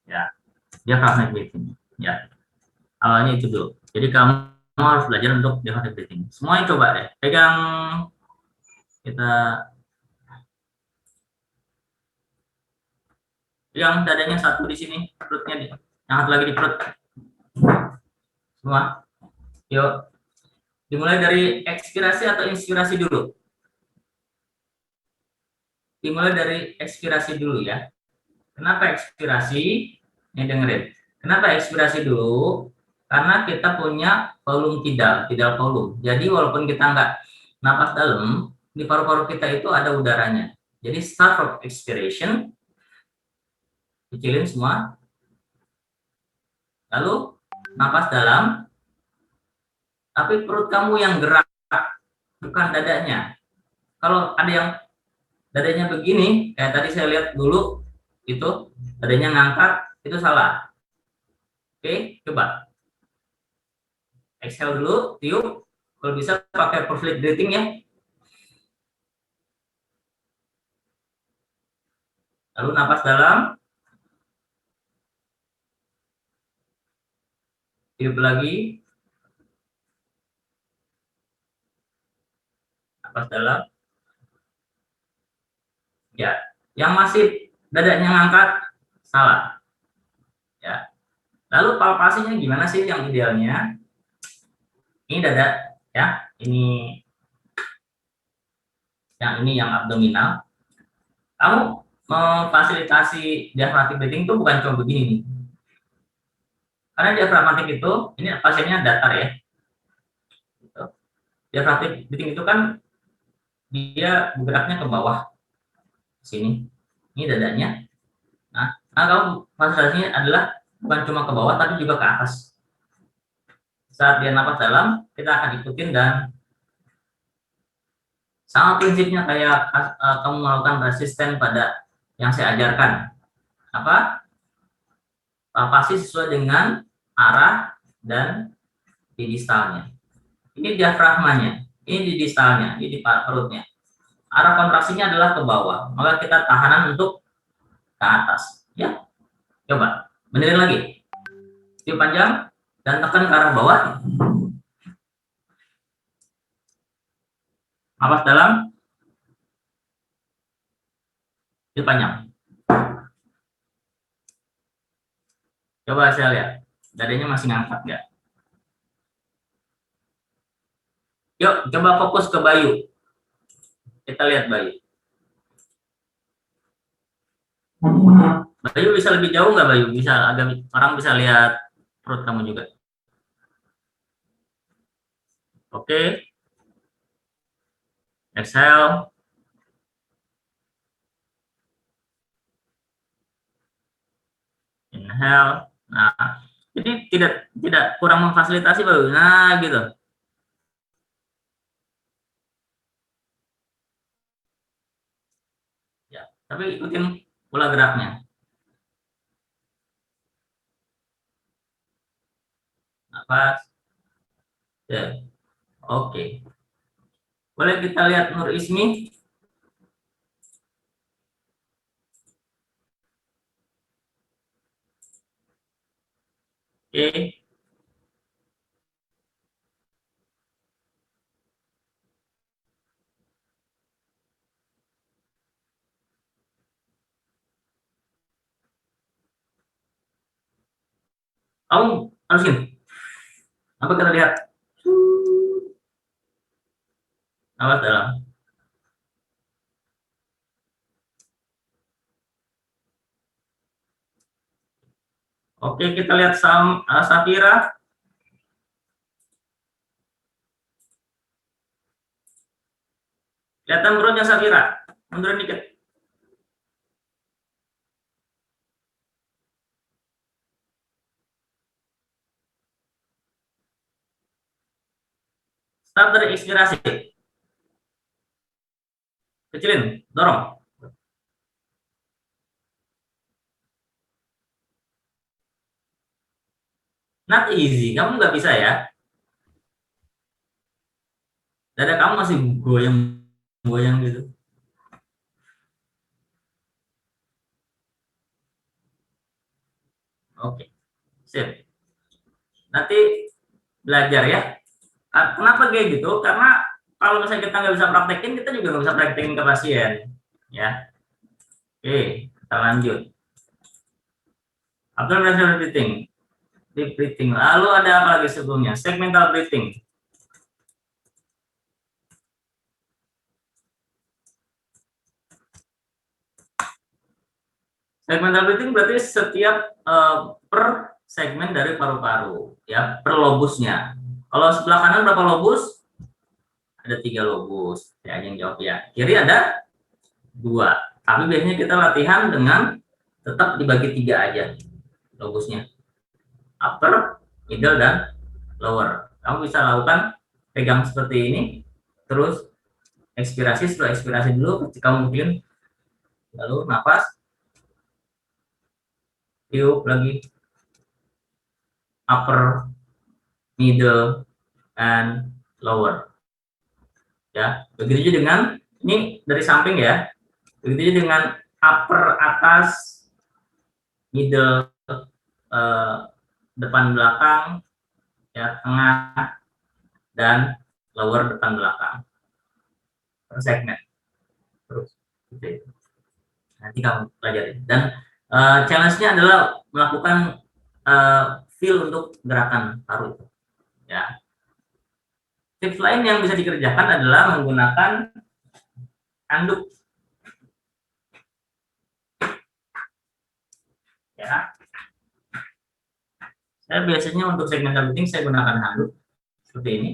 Ya, diaphragmatic breathing ya. Awalnya itu dulu. Jadi kamu harus belajar untuk diaphragmatic breathing. Semuanya coba deh. Pegang, kita yang dadanya satu di sini, perutnya yang satu lagi di perut. Semua. Yuk. Dimulai dari ekspirasi atau inspirasi dulu? Dimulai dari ekspirasi dulu ya. Kenapa ekspirasi? Ini dengerin. Kenapa ekspirasi dulu? Karena kita punya volume tidal volume. Jadi walaupun kita nggak napas dalam, di paru-paru kita itu ada udaranya. Jadi start from expiration, kecilin semua. Lalu napas dalam, tapi perut kamu yang gerak, bukan dadanya. Kalau ada yang dadanya begini, kayak tadi saya lihat dulu, itu dadanya ngangkat, itu salah. Oke, coba. Exhale dulu, tiup. Kalau bisa pakai perfect breathing ya. Lalu napas dalam. Tiup lagi. Napas dalam. Ya, yang masih dadanya ngangkat, salah. Ya. Lalu palpasinya gimana sih yang idealnya? Ini dada, ya. Ini yang abdominal. Kamu memfasilitasi diaphragmatic breathing itu bukan cuma begini nih. Karena diaphragmatic itu, ini pasiennya datar ya. Gitu. Diaphragmatic breathing itu kan dia bergeraknya ke bawah. Sini. Ini dadanya. Nah, kalau fasilitasinya adalah bukan cuma ke bawah tapi juga ke atas. Saat dia napas dalam, kita akan ikutin dan sama prinsipnya kayak kamu melakukan resisten pada yang saya ajarkan. Apa? Palpasi sesuai dengan arah dan di distalnya. Ini diafragmanya, ini di distalnya, ini di perutnya. Arah kontraksinya adalah ke bawah, maka kita tahanan untuk ke atas. Ya, coba benerin lagi. Tiup panjang dan tekan ke arah bawah. Napas dalam. Tiup panjang. Coba saya lihat, dadanya masih ngangkat nggak? Yuk, coba fokus ke Bayu. Kita lihat Bayu. Bayu bisa lebih jauh nggak Bayu? Bisa agak orang bisa lihat perut kamu juga. Oke. Exhale. Inhale. Nah, jadi tidak kurang memfasilitasi Bayu. Nah, gitu. Ya, tapi ikutin pola geraknya. Nafas. Ya. Oke. Boleh kita lihat Nur Ismi? Oke. Kamu harusin. Apa kita lihat? Nafas dalam. Oke, kita lihat Safira. Kelihatan perutnya Safira. Mundurin dikit. Start dari inspirasi. Kecilin, dorong. Not easy, kamu nggak bisa ya. Dada kamu masih goyang-goyang gitu. Oke, sip. Nanti belajar ya. Kenapa kayak gitu? Karena kalau misalnya kita nggak bisa praktekin, kita juga nggak bisa praktekin ke pasien. Ya. Oke, kita lanjut. Abdominal breathing. Deep breathing. Lalu ada apa lagi sebelumnya? Segmental breathing. Segmental breathing berarti setiap per segmen dari paru-paru, ya, per lobusnya. Kalau sebelah kanan berapa lobus? Ada 3 lobus. Ya, yang jawab ya. Kiri ada 2. Tapi biasanya kita latihan dengan tetap dibagi 3 aja lobusnya. Upper, middle, dan lower. Kamu bisa lakukan pegang seperti ini, terus ekspirasi, setelah ekspirasi dulu, kamu mungkin lalu nafas, tiup lagi, upper, middle, and lower. Ya, begitu juga dengan ini dari samping ya. Begitu juga dengan upper atas, middle depan belakang, ya, tengah, dan lower depan belakang per segmen. Terus gitu. Nanti kamu pelajari. Dan challenge-nya adalah melakukan feel untuk gerakan paru itu. Ya. Tips lain yang bisa dikerjakan adalah menggunakan handuk. Ya. Saya biasanya untuk segmental breathing saya gunakan handuk seperti ini.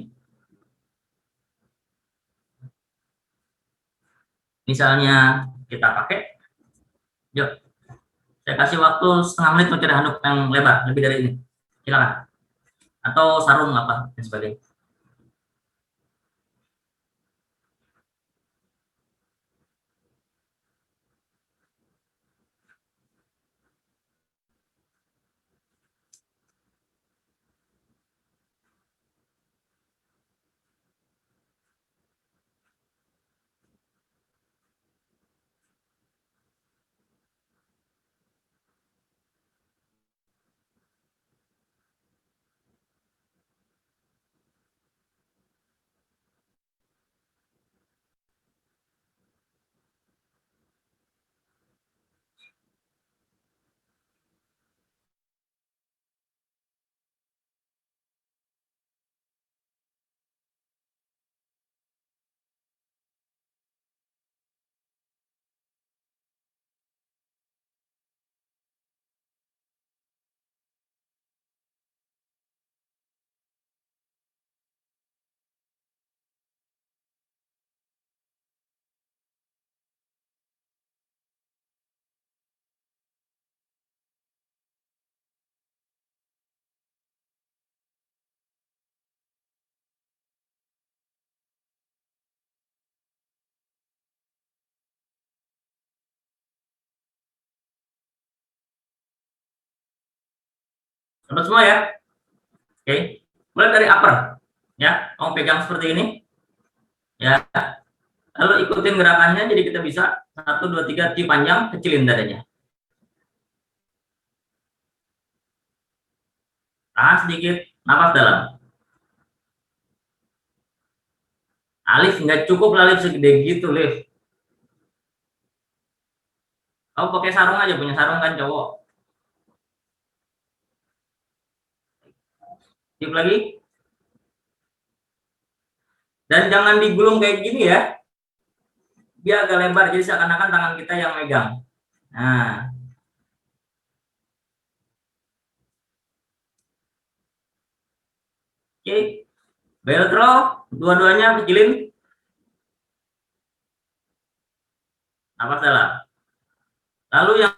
Misalnya kita pakai, yuk, saya kasih waktu setengah menit mencari handuk yang lebar, lebih dari ini. Silakan. Atau sarung apa dan sebagainya. Dapat semua ya? Oke. Mulai dari upper. Ya, kamu pegang seperti ini. Ya. Lalu ikutin gerakannya, jadi kita bisa 1, 2, 3, tiup panjang, kecilin dadanya. Tahan sedikit, napas dalam. Alif, nggak cukup Alif segede gitu, Liv. Kamu pakai sarung aja, punya sarung kan cowok. Tiup lagi. Dan jangan digulung kayak gini ya. Dia agak lebar, jadi seakan-akan tangan kita yang megang. Nah. Oke. Belt row, dua-duanya kecilin. Napas dalam. Lalu yang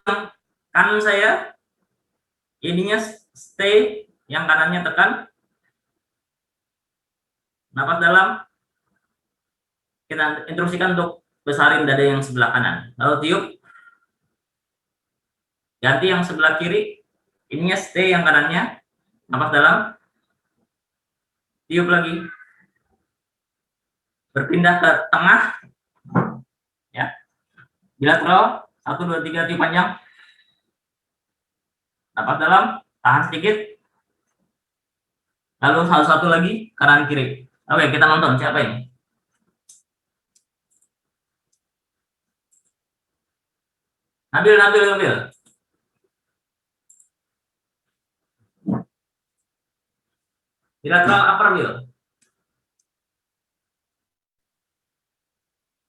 kanan saya, ininya stay, yang kanannya tekan. Napas dalam. Kita instruksikan untuk besarin dada yang sebelah kanan. Lalu tiup. Ganti yang sebelah kiri. Ininya stay yang kanannya. Napas dalam. Tiup lagi. Berpindah ke tengah. Ya. Bilateral. 1, 2, 3, tiup panjang. Napas dalam. Tahan sedikit. Lalu satu lagi. Kanan kiri. Oke, kita nonton siapa ini. Nabil. Bilateral upper, Bil.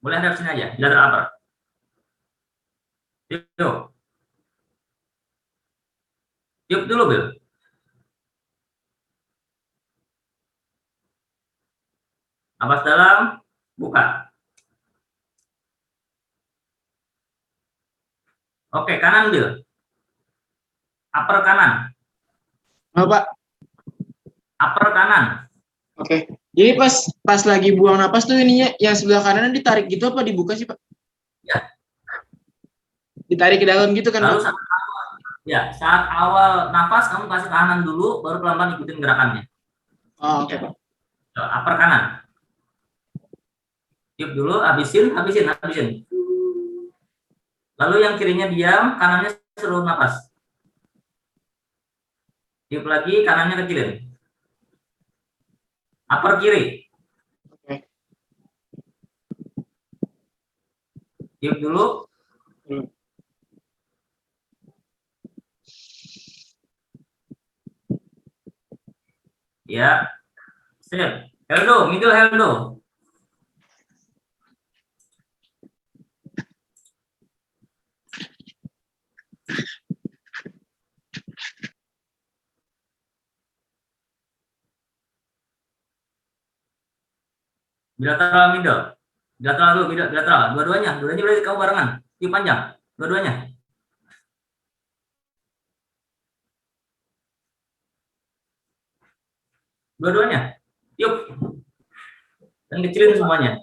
Boleh hadap sini aja, bilateral upper. Tiup dulu, Bil. Napas dalam, buka. Oke, kanan, Bil. Upper kanan. Oh, Pak. Upper kanan. Oke. Jadi pas lagi buang napas tuh ininya yang sebelah kanan ditarik gitu apa dibuka sih, Pak? Ya. Ditarik ke dalam gitu kan, Lalu Pak? saat awal napas kamu kasih tahanan dulu, baru pelan-pelan ikutin gerakannya. Oh, oke, Pak. Upper kanan. Tiup dulu, habisin. Lalu yang kirinya diam, kanannya suruh napas. Tiup lagi, kanannya kecilin. Upper kiri. Oke. Tiup dulu. Ya. Sip. Heldo, middle heldo. Bilateral middle. Bilateral dulu, bilateral. Dua-duanya berarti kamu barengan. Tiup panjang. Dua-duanya. Tiup. Dan kecilin semuanya.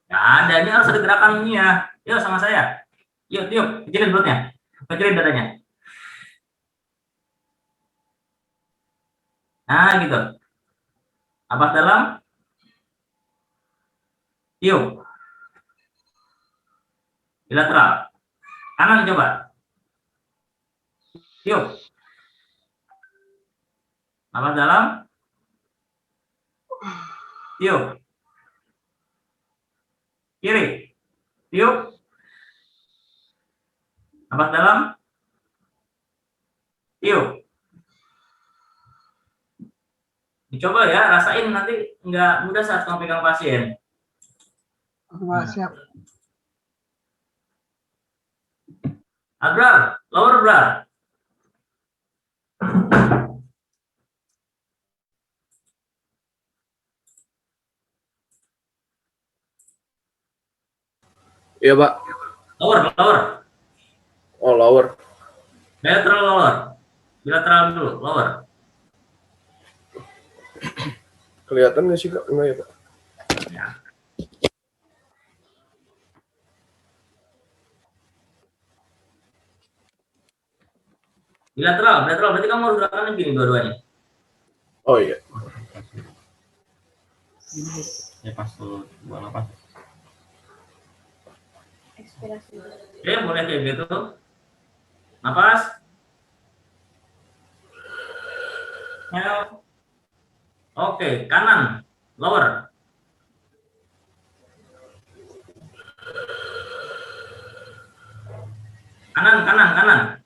Nggak ada, ini harus ada gerakannya. Yuk sama saya. Yuk, tiup. Kecilin perutnya. Kecilin dadanya. Nah, gitu. Napas dalam. Tiup. Bilateral. Kanan coba. Tiup. Napas dalam. Tiup. Kiri. Tiup. Napas dalam. Tiup. Dicoba ya, rasain nanti nggak mudah saat kamu pegang pasien. Siap. Abrar, lower brar. Iya, Pak. Lower. Oh, lower. Bilateral lower. Bilateral dulu, lower. Kelihatan nggak sih, Kak? Enggak ya, Pak? Ya. Bilateral berarti kamu harus gerakannya gini dua-duanya. Oh iya. Ya pas tuh buang apa? Oke, boleh kayak gitu. Napas. Oke, kanan, lower. Kanan.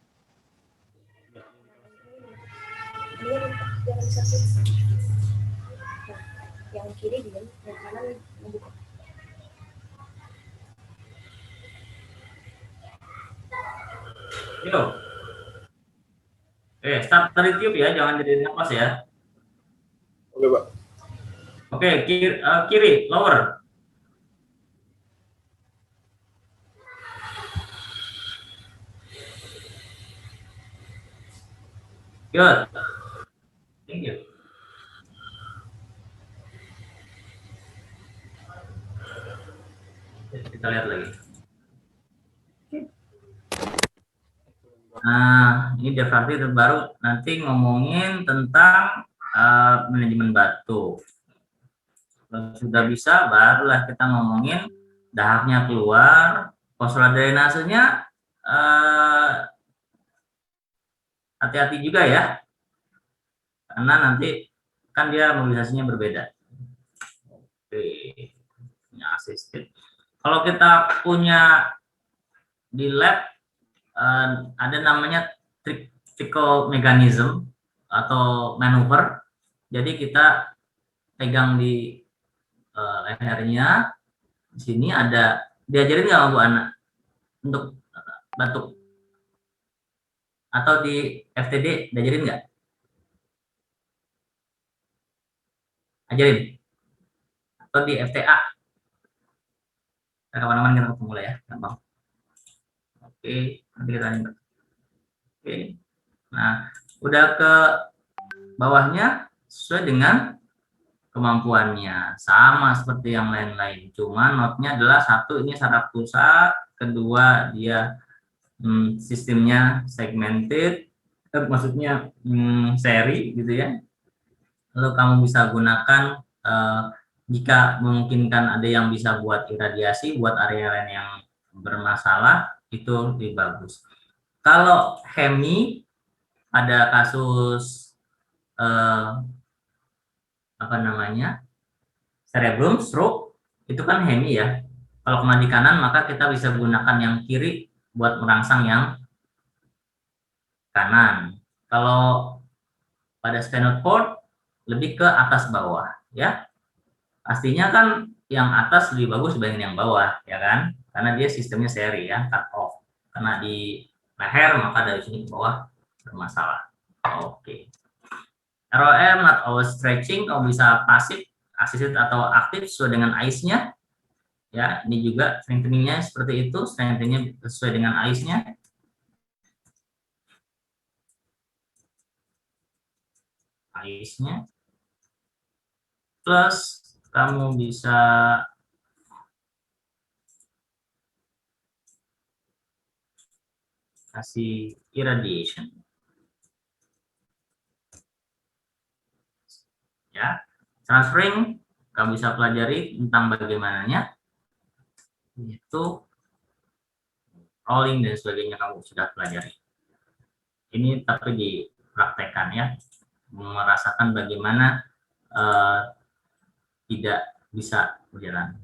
Yang kiri diam, yang kanan membuka. Yuk. Start dari tiup ya, jangan jadi napas ya. Oke, Pak. Oke, kiri, lower. Good. Thank you. Kita lihat lagi. Nah, ini Devarti terbaru nanti ngomongin tentang manajemen batu. Kalau sudah bisa, barulah kita ngomongin dahaknya keluar, pola drainasenya hati-hati juga ya, karena nanti kan dia mobilisasinya berbeda. Oke, punya asisten. Kalau kita punya di lab ada namanya trickle mechanism atau manuver. Jadi kita pegang di lehernya. Di sini ada, diajarin nggak Bu Ana untuk batuk? Atau di FTD diajarin nggak? Ajarin. Atau di FTA? Kapan-kapan kita ketemu lah ya, gampang. Oke, nanti kita lanjut. Oke, nah udah ke bawahnya sesuai dengan kemampuannya, sama seperti yang lain-lain. Cuma notnya adalah satu ini saraf pusat, kedua dia sistemnya segmented, maksudnya seri gitu ya. Lalu kamu bisa gunakan jika memungkinkan ada yang bisa buat iradiasi, buat area lain yang bermasalah, itu lebih bagus. Kalau hemi, ada kasus apa namanya, cerebrum, stroke, itu kan hemi ya. Kalau kena di kanan, maka kita bisa gunakan yang kiri buat merangsang yang kanan. Kalau pada spinal cord, lebih ke atas bawah ya. Pastinya kan yang atas lebih bagus dibanding yang bawah ya kan, karena dia sistemnya seri ya, cut off. Karena di leher maka dari sini ke bawah bermasalah. Oke. ROM atau stretching kamu bisa pasif, assisted atau aktif sesuai dengan ICE-nya ya. Ini juga strengthening-nya seperti itu, strengthening-nya sesuai dengan ICE-nya. ICE-nya plus kamu bisa kasih irradiation ya. Transferring kamu bisa pelajari tentang bagaimananya itu rolling dan sebagainya, kamu sudah pelajari. Ini tapi dipraktekkan ya, merasakan bagaimana tidak bisa berjalan.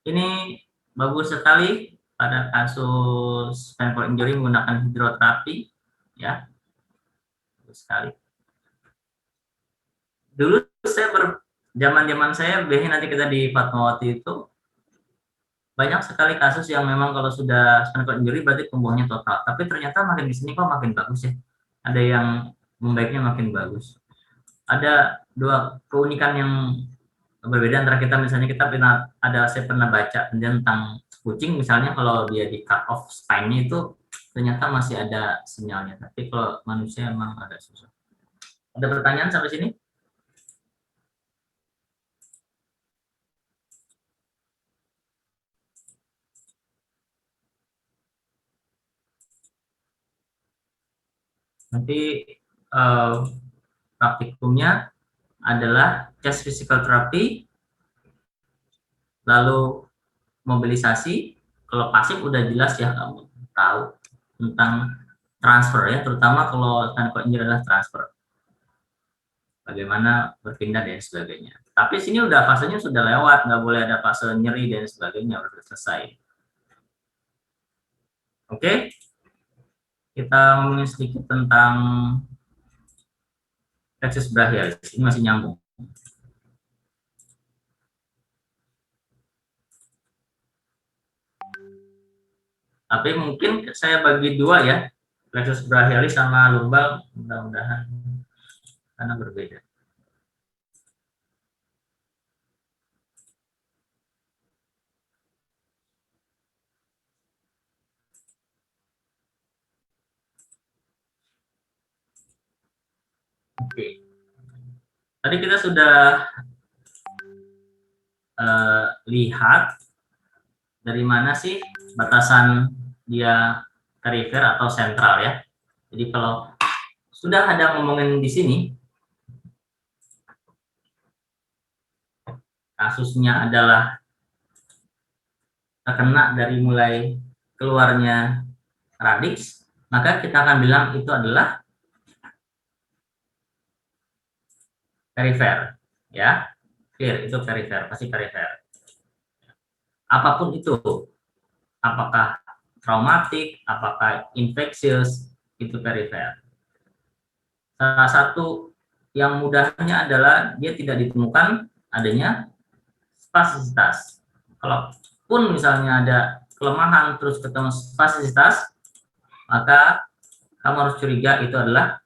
Ini bagus sekali pada kasus spinal cord injury menggunakan hidroterapi ya, bagus sekali. Dulu saya zaman saya nanti kita di Fatmawati itu banyak sekali kasus yang memang kalau sudah spinal cord injury berarti tumbuhnya total, tapi ternyata makin di sini kok makin bagus ya, ada yang membaiknya makin bagus. Ada dua keunikan yang berbeda antara kita, misalnya saya pernah baca tentang kucing misalnya, kalau dia di cut off spine-nya itu ternyata masih ada sinyalnya, tapi kalau manusia emang agak susah. Ada pertanyaan sampai sini? Nanti praktikumnya adalah chest physical therapy, lalu mobilisasi. Kalau pasif udah jelas ya, kamu tahu tentang transfer ya, terutama kalau spinal injury adalah transfer, bagaimana berpindah dan sebagainya. Tapi sini udah fasenya sudah lewat, nggak boleh ada fase nyeri dan sebagainya, udah selesai. Oke, kita ngomongin sedikit tentang plexus brachialis. Ini masih nyambung. Tapi mungkin saya bagi dua ya, plexus brachialis sama lumbal, mudah-mudahan karena berbeda. Oke. Tadi kita sudah lihat dari mana sih batasan dia perifer atau sentral ya. Jadi kalau sudah ada ngomongin di sini, kasusnya adalah terkena dari mulai keluarnya radix, maka kita akan bilang itu adalah perifer, ya, clear, itu perifer, pasti perifer. Apapun itu, apakah traumatik, apakah infeksius, itu perifer. Salah satu yang mudahnya adalah dia tidak ditemukan adanya spasisitas. Kalaupun misalnya ada kelemahan terus ketemu spasisitas, maka kamu harus curiga itu adalah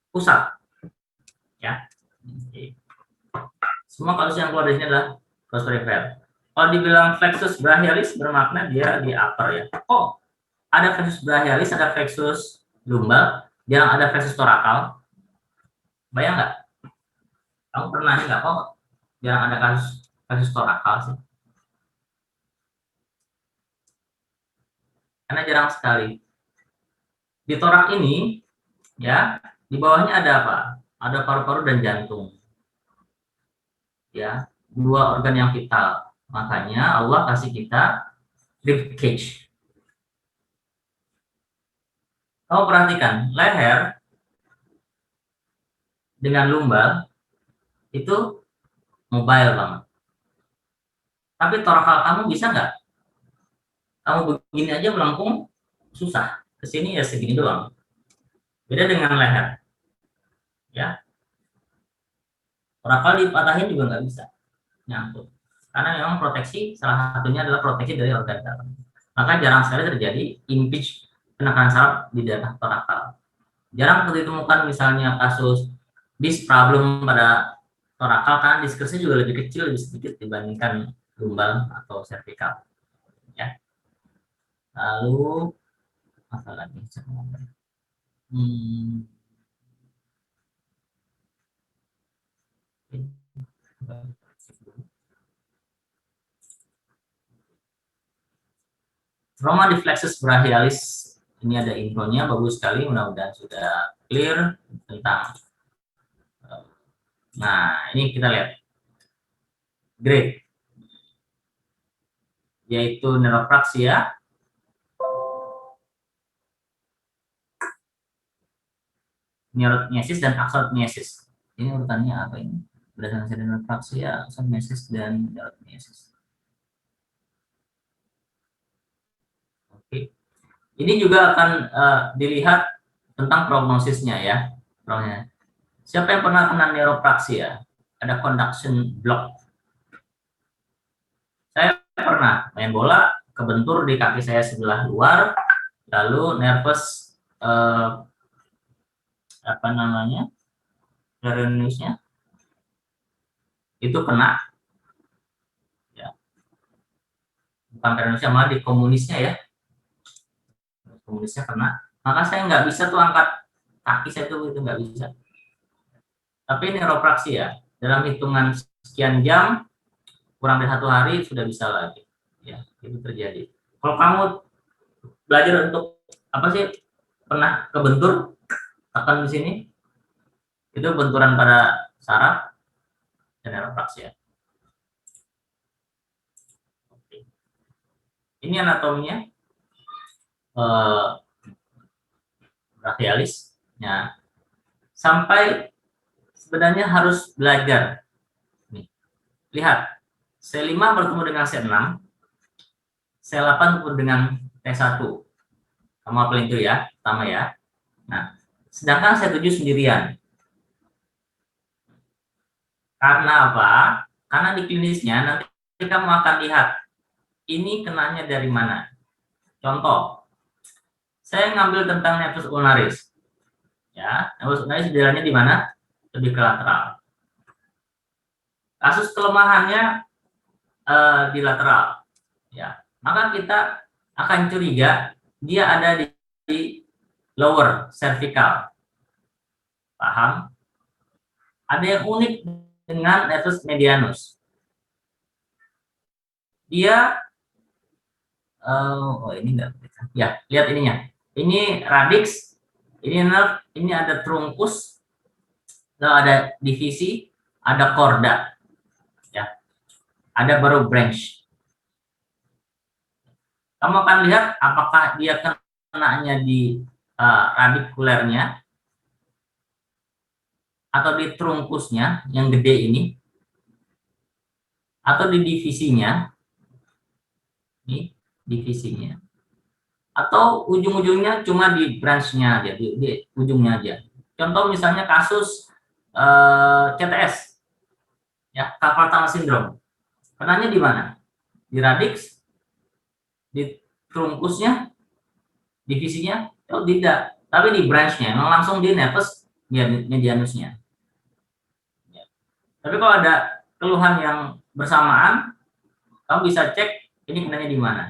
pusat. Ya, semua kasus yang keluar dari sini adalah kasus perifer. Kalau dibilang plexus brachialis bermakna dia di upper ya. Oh, ada plexus brachialis, ada plexus lumbal, jarang ada plexus thoracal. Bayang nggak? Kamu pernah nggak kok jarang ada kasus plexus thoracal sih? Karena jarang sekali. Di torak ini, ya, di bawahnya ada apa? Ada paru-paru dan jantung. Ya, dua organ yang vital. Makanya Allah kasih kita rib cage. Kamu perhatikan, leher dengan lumbal itu mobile banget. Tapi torakal kamu bisa nggak? Kamu begini aja melengkung, susah. Kesini ya segini doang. Beda dengan leher. Ya, torakal dipatahin juga nggak bisa nyangkut. Karena memang proteksi, salah satunya adalah proteksi dari organ dalam. Maka jarang sekali terjadi impinge penekanan saraf di daerah torakal. Jarang ditemukan misalnya kasus disk problem pada torakal, karena diskusnya juga lebih kecil, lebih sedikit dibandingkan lumbal atau servikal. Ya. Lalu apa lagi? Trauma di plexus brachialis, ini ada infonya, bagus sekali, mudah-mudahan sudah clear tentang. Nah, ini kita lihat grade, yaitu neuropraksia, neurotmesis dan axonotmesis. Ini urutannya apa ini? Berdasarkan neuropraksia, axonotmesis dan neurotmesis. Oke. Ini juga akan dilihat tentang prognosisnya ya. Siapa yang pernah kena neuropraksia? Ada conduction block. Saya pernah main bola, kebentur di kaki saya sebelah luar, lalu nervous apa namanya, peroneusnya itu kena, ya. Bukan peroneusnya, malah di komunisnya ya, komunisnya kena. Maka saya nggak bisa tuh angkat kaki saya tuh, itu nggak bisa. Tapi neuropraksia dalam hitungan sekian jam, kurang dari 1 hari sudah bisa lagi, ya, itu terjadi. Kalau kamu belajar untuk apa sih pernah kebentur, tekan di sini, itu benturan pada saraf dan neuropraksia. Oke. Ini anatominya brachialis. Ya. Sampai sebenarnya harus belajar. Nih. Lihat, C5 bertemu dengan C6, C8 bertemu dengan T1. Kamu apelin itu ya, pertama ya. Nah, sedangkan C7 sendirian. Karena apa? Karena di klinisnya nanti kamu akan lihat ini kenanya dari mana. Contoh, saya ngambil tentang nervus ulnaris. Ya, nervus ulnaris jalannya di mana? Lebih ke lateral. Kasus kelemahannya di lateral. Ya, maka kita akan curiga dia ada di lower cervical. Paham? Ada yang unik dengan nervus medianus. Dia ini enggak. Ya, lihat ininya. Ini radix, ini nerve, ini ada trunkus, ada divisi, ada korda. Ya. Ada baru branch. Kamu akan lihat apakah dia kenanya di radikulernya atau di trunkusnya yang gede ini, atau di divisinya, ini divisinya, atau ujung-ujungnya cuma di branch-nya aja, di ujungnya aja. Contoh misalnya kasus CTS, ya, carpal tunnel syndrome. Kenanya di mana? Di radix, di trunkusnya, divisinya? Oh tidak, tapi di branch-nya, memang langsung di nervus medianusnya. Ya. Tapi kalau ada keluhan yang bersamaan, kamu bisa cek ini kenanya di mana.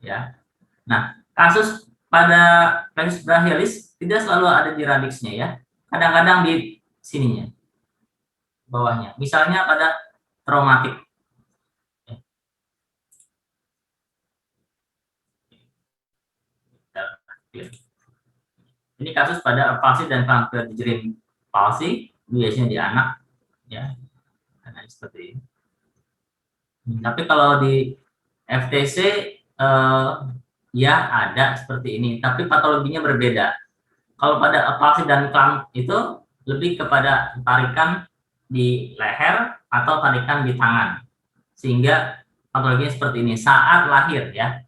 Ya. Nah, kasus pada plexus brachialis tidak selalu ada di radixnya ya. Kadang-kadang di sininya, bawahnya. Misalnya pada traumatik. Ini kasus pada palsi dan Franklin palsi, biasanya di anak, ya, karena seperti ini. Tapi kalau di FTC ya ada seperti ini, tapi patologinya berbeda. Kalau pada palsi dan clamp itu lebih kepada tarikan di leher atau tarikan di tangan, sehingga patologinya seperti ini saat lahir ya.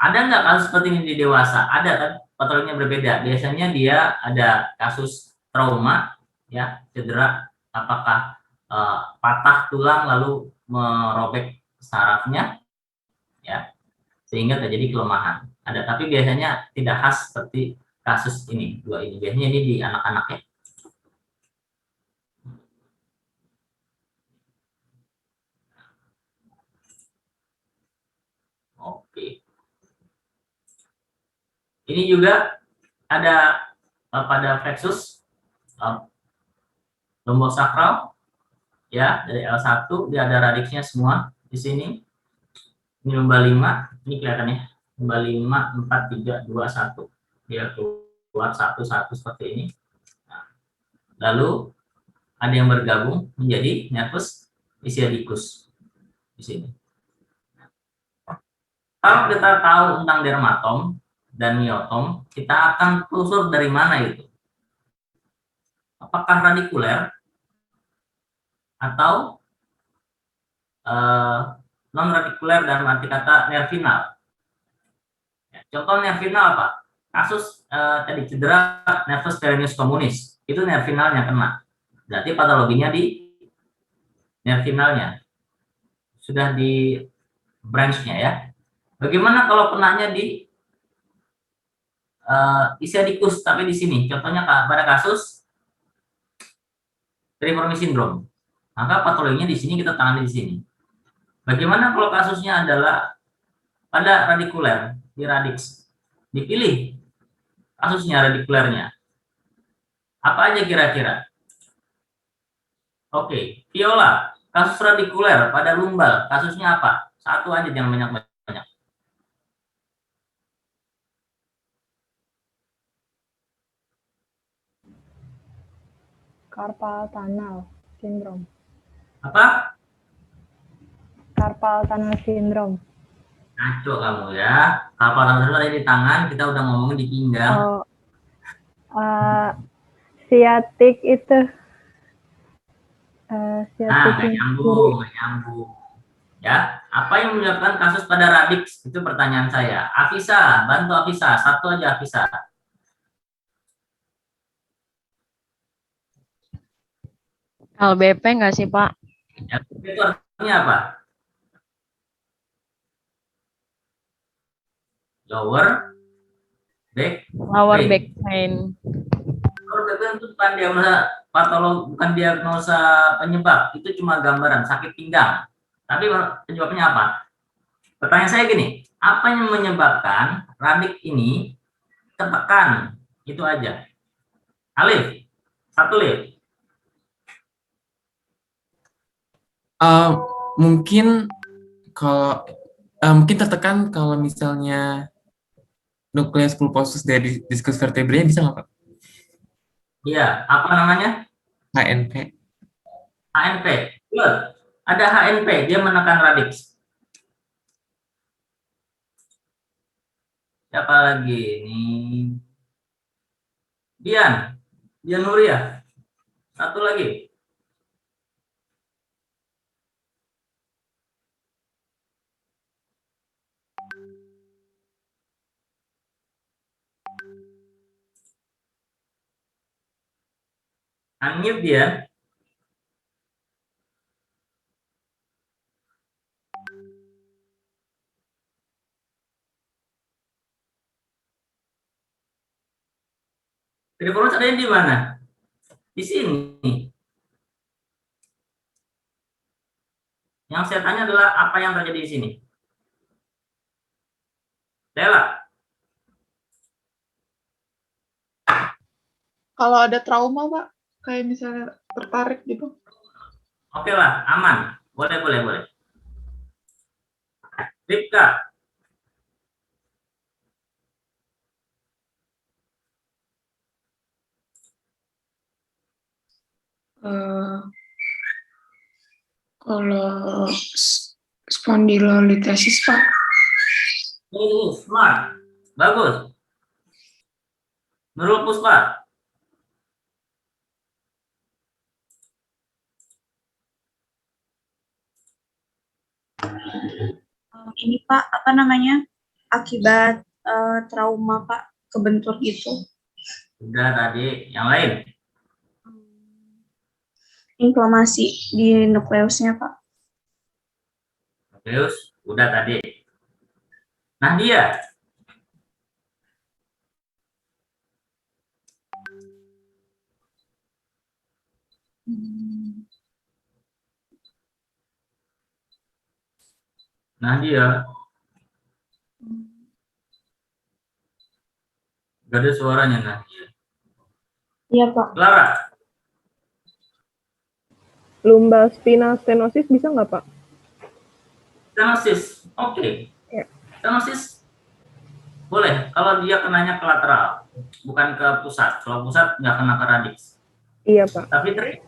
Ada nggak kasus seperti ini di dewasa? Ada kan, patologinya berbeda. Biasanya dia ada kasus trauma, ya, cedera, apakah patah tulang lalu merobek sarafnya, ya, sehingga terjadi kelemahan. Ada, tapi biasanya tidak khas seperti kasus ini, dua ini. Biasanya ini di anak-anak ya. Oke. Ini juga ada pada plexus lumbosakral, ya, dari L1 dia ada radixnya semua di sini. Ini lumba 5, ini kelihatannya lumba 5 4 3 2 1. Dia keluar 1 1 seperti ini. Nah, lalu ada yang bergabung menjadi nervus ischiadicus di sini. Kalau kita tahu tentang dermatom dan miotom, kita akan telusur dari mana itu. Apakah radikuler atau non-radikuler dalam arti kata nervinal. Ya, contoh nervinal apa? Kasus tadi cedera nervus perennius communis, itu nervinalnya kena. Berarti patologinya di nervinalnya. Sudah di branch-nya ya. Bagaimana kalau kenanya di ischiadicus tapi di sini? Contohnya pada kasus Triformi syndrome. Maka patologinya di sini kita tangani di sini. Bagaimana kalau kasusnya adalah pada radikuler, di radix? Dipilih kasusnya radikulernya. Apa aja kira-kira? Oke, viola, kasus radikuler pada lumbal, kasusnya apa? Satu aja, jangan banyak-banyak. Carpal tunnel syndrome. Apa? Carpal tunnel syndrome. Ngaco kamu ya. Carpal tunnel ada di tangan, kita udah ngomongin di pinggang. Oh, sciatic itu. Sciatic Nggak nyambung, nggak nyambung. Ya, apa yang menyebabkan kasus pada radix? Itu pertanyaan saya. Afisa, bantu Afisa. Satu aja Afisa. LBP nggak sih, Pak? LBP itu artinya apa? Lower back Lower pain. back pain. Lower back pain itu bukan diagnosa patolog, bukan diagnosa penyebab. Itu cuma gambaran sakit pinggang. Tapi penyebabnya apa? Pertanyaan saya gini, apa yang menyebabkan radix ini tertekan? Itu aja. Alif, satu Alif. Mungkin kalau mungkin tertekan kalau misalnya nukleus pulposus dari diskus vertebrae bisa nggak Pak? Iya, apa namanya? HNP. HNP. Good. Ada HNP, dia menekan radix. Siapa lagi? Ini Dian Nuria. Satu lagi. Unmute dia. Teleponus ada di mana? Di sini. Yang saya tanya adalah apa yang terjadi di sini. Stella. Kalau ada trauma, Pak, kayak misalnya tertarik gitu. Oke lah, aman. Boleh. Ripka. Kalau spondylolitesis, Pak. Smart. Bagus. Nurul Puspa. Ini Pak, apa namanya? Akibat trauma Pak, kebentur gitu. Udah tadi, yang lain. Inflamasi di nukleusnya Pak. Nukleus, udah tadi. Nah dia. Nah dia. Gak ada suaranya nah dia. Iya Pak. Clara. Lumbal spinal stenosis bisa nggak Pak? Stenosis, oke. Ya. Stenosis boleh kalau dia kenanya ke lateral, bukan ke pusat. Kalau pusat nggak kena ke radix. Iya Pak. Tapi Tri?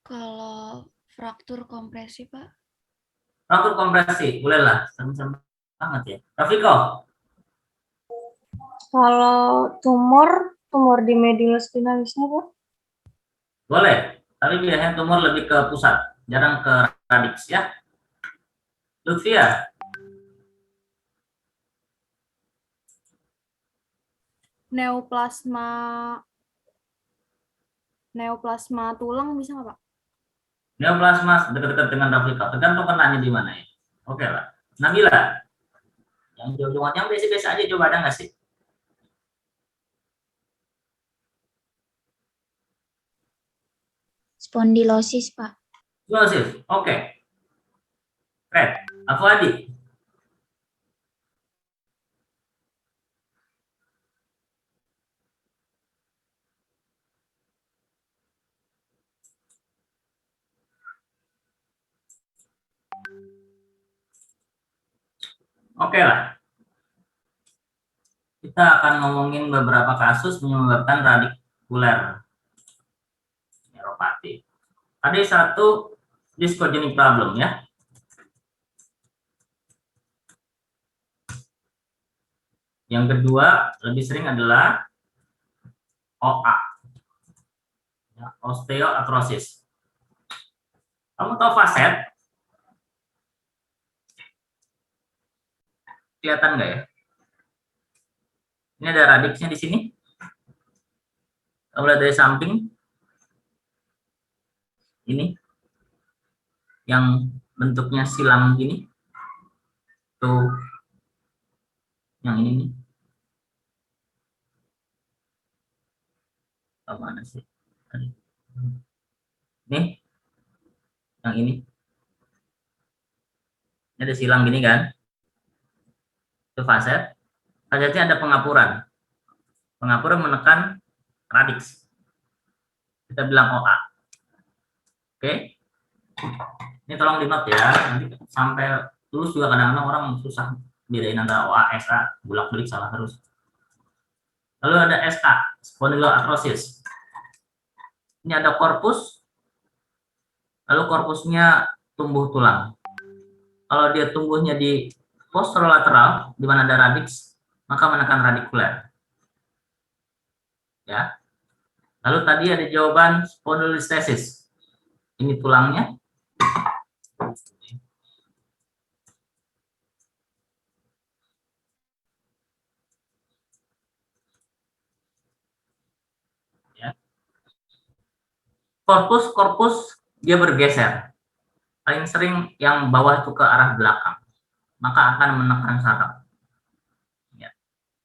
Kalau fraktur kompresi, Pak? Fraktur kompresi, bolehlah. Sama-sama banget ya. Rafiko? Kalau tumor di medullospinalisnya Pak? Boleh, tapi biasanya tumor lebih ke pusat, jarang ke radix ya. Lutfia? Neoplasma tulang bisa nggak Pak? Neoplasma dekat-dekat dengan Rafika, tergantung kenanya di mana ya. Oke lah. Nabila? Yang jauh-jauhan, yang biasa-biasa aja coba ada nggak sih? Spondilosis, Pak. Spondilosis, oke. Red, Afwadi. Oke lah. kita akan ngomongin beberapa kasus menyebabkan radikuler neuropati. Tadi satu discogenic problem ya. Yang kedua lebih sering adalah OA, ya, osteoarthrosis. Kamu tahu faset? Kelihatan nggak ya? Ini ada radiksnya di sini. Kamu lihat dari samping. Ini yang bentuknya silang gini. Tuh. Yang ini nih. Mana sih? Nih. Yang ini. Ini ada silang gini kan? Itu faset. Fasetnya ada pengapuran. Pengapuran menekan radiks. Kita bilang OA. Oke. Ini tolong di note ya. Nanti sampai lulus juga kadang-kadang orang susah bedain antara OA, SA, bolak-balik salah terus. Lalu ada SK, spondyloarthrosis. Ini ada korpus. Lalu korpusnya tumbuh tulang. Kalau dia tumbuhnya di posterolateral, di mana ada radiks, maka menekan radikuler. Ya. Lalu tadi ada jawaban spondylolisthesis. Ini tulangnya. Ya. Korpus dia bergeser. Paling sering yang bawah itu ke arah belakang, maka akan menekan saraf. Ya.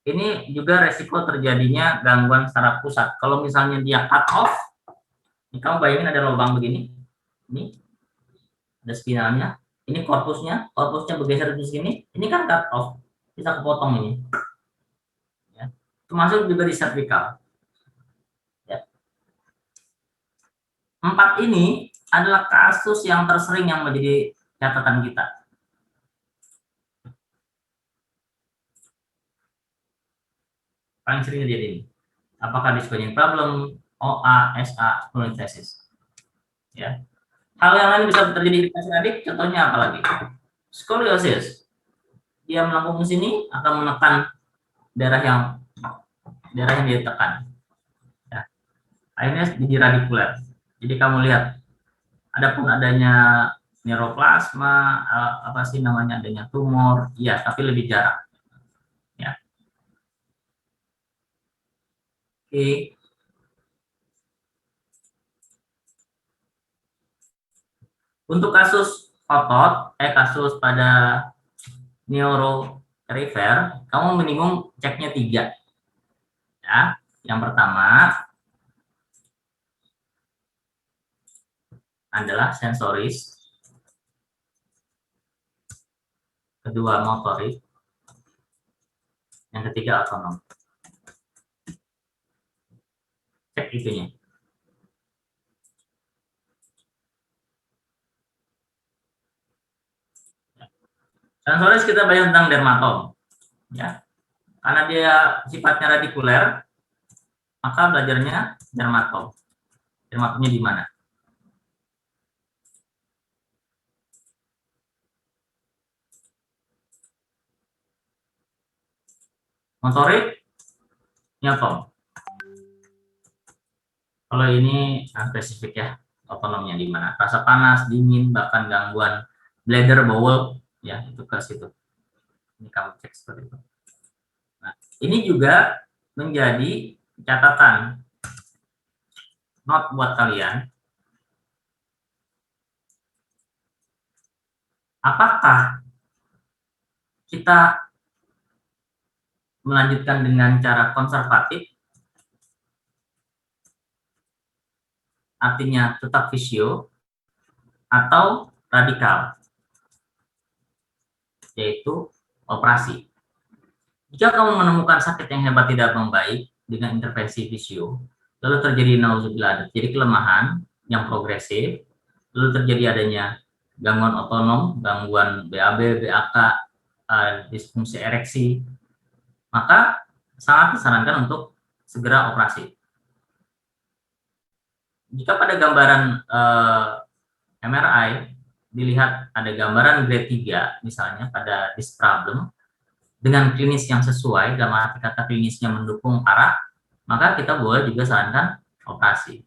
Ini juga resiko terjadinya gangguan saraf pusat. Kalau misalnya dia cut off, ini kamu bayangin ada lubang begini, ini ada spinalnya, ini korpusnya bergeser di sini, ini kan cut off, bisa kepotong ini. Ya. Termasuk juga di cervical. Ya. 4 ini adalah kasus yang tersering yang menjadi catatan kita. Paling sering terjadi ini. Apakah discogenic problem, OA, SA, spondylolisthesis. Ya. Hal yang lain bisa terjadi di pasien adik, contohnya apa lagi? Scoliosis. Dia melengkung ke sini akan menekan daerah yang ditekan. Ya. Akhirnya jadi radikuler. Jadi kamu lihat, adapun adanya neuroplasma, apa sih namanya, adanya tumor, iya, tapi lebih jarang. Ya. Oke. Untuk kasus otot, kasus pada neuroperipher, kamu minimum ceknya 3. Ya, yang pertama adalah sensoris, kedua motorik, yang ketiga otonom. Cek itunya. Sensoris kita belajar tentang dermatom, ya, karena dia sifatnya radikuler, maka belajarnya dermatom. Dermatomnya di mana? Motorik, nyotom. Kalau ini spesifik ya, otonomnya di mana? Rasa panas, dingin, bahkan gangguan bladder, bowel, ya itu ke situ. Ini kamu cek seperti itu. Nah, ini juga menjadi catatan note buat kalian. Apakah kita melanjutkan dengan cara konservatif, artinya tetap fisio, atau radikal, yaitu operasi. Jika kamu menemukan sakit yang hebat tidak membaik dengan intervensi fisio, lalu terjadi nauzubillah, terjadi kelemahan yang progresif, lalu terjadi adanya gangguan otonom, gangguan BAB, BAK, disfungsi ereksi, maka sangat disarankan untuk segera operasi. Jika pada gambaran MRI dilihat ada gambaran grade 3 misalnya pada this problem dengan klinis yang sesuai, dalam arti kata klinisnya mendukung parah, maka kita boleh juga sarankan operasi.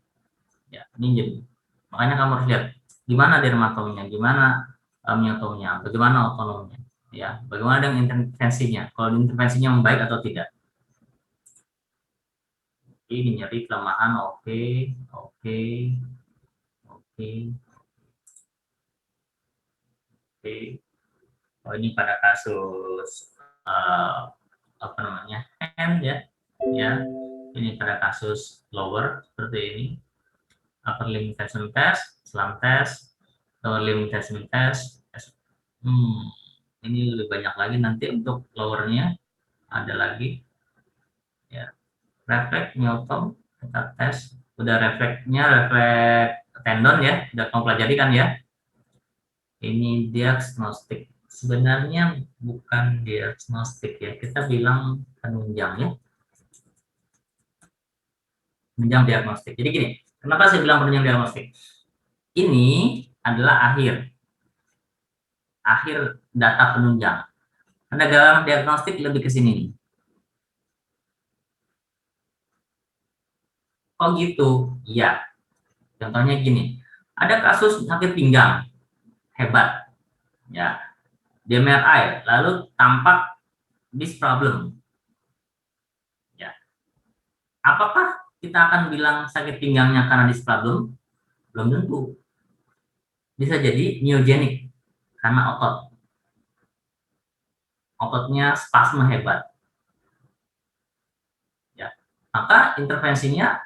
Ya, ini jadi makanya kamu harus lihat gimana dermatomnya, gimana myotomnya, bagaimana otonomnya, ya, bagaimana dengan intervensinya, kalau intervensinya membaik atau tidak. Ini nyeri kelemahan, oke. Oh, ini pada kasus apa namanya hand ya, ini pada kasus lower seperti ini, upper limb tension test, slam test, lower limb tension test. Ini lebih banyak lagi nanti untuk lowernya ada lagi, ya. Refleks myotom kita tes, udah refleksnya refleks tendon ya, udah kamu pelajari kan ya. Ini diagnostik, sebenarnya bukan diagnostik ya, kita bilang penunjang ya, penunjang diagnostik. Jadi gini, kenapa saya bilang penunjang diagnostik? Ini adalah akhir data penunjang. Karena dalam diagnostik lebih ke sini nih. Oh gitu, iya. Contohnya gini, ada kasus sakit pinggang hebat, ya, di MRI, lalu tampak this problem, ya. Apakah kita akan bilang sakit pinggangnya karena this problem? Belum tentu. Bisa jadi myogenik karena ototnya spasme hebat, ya. Maka intervensinya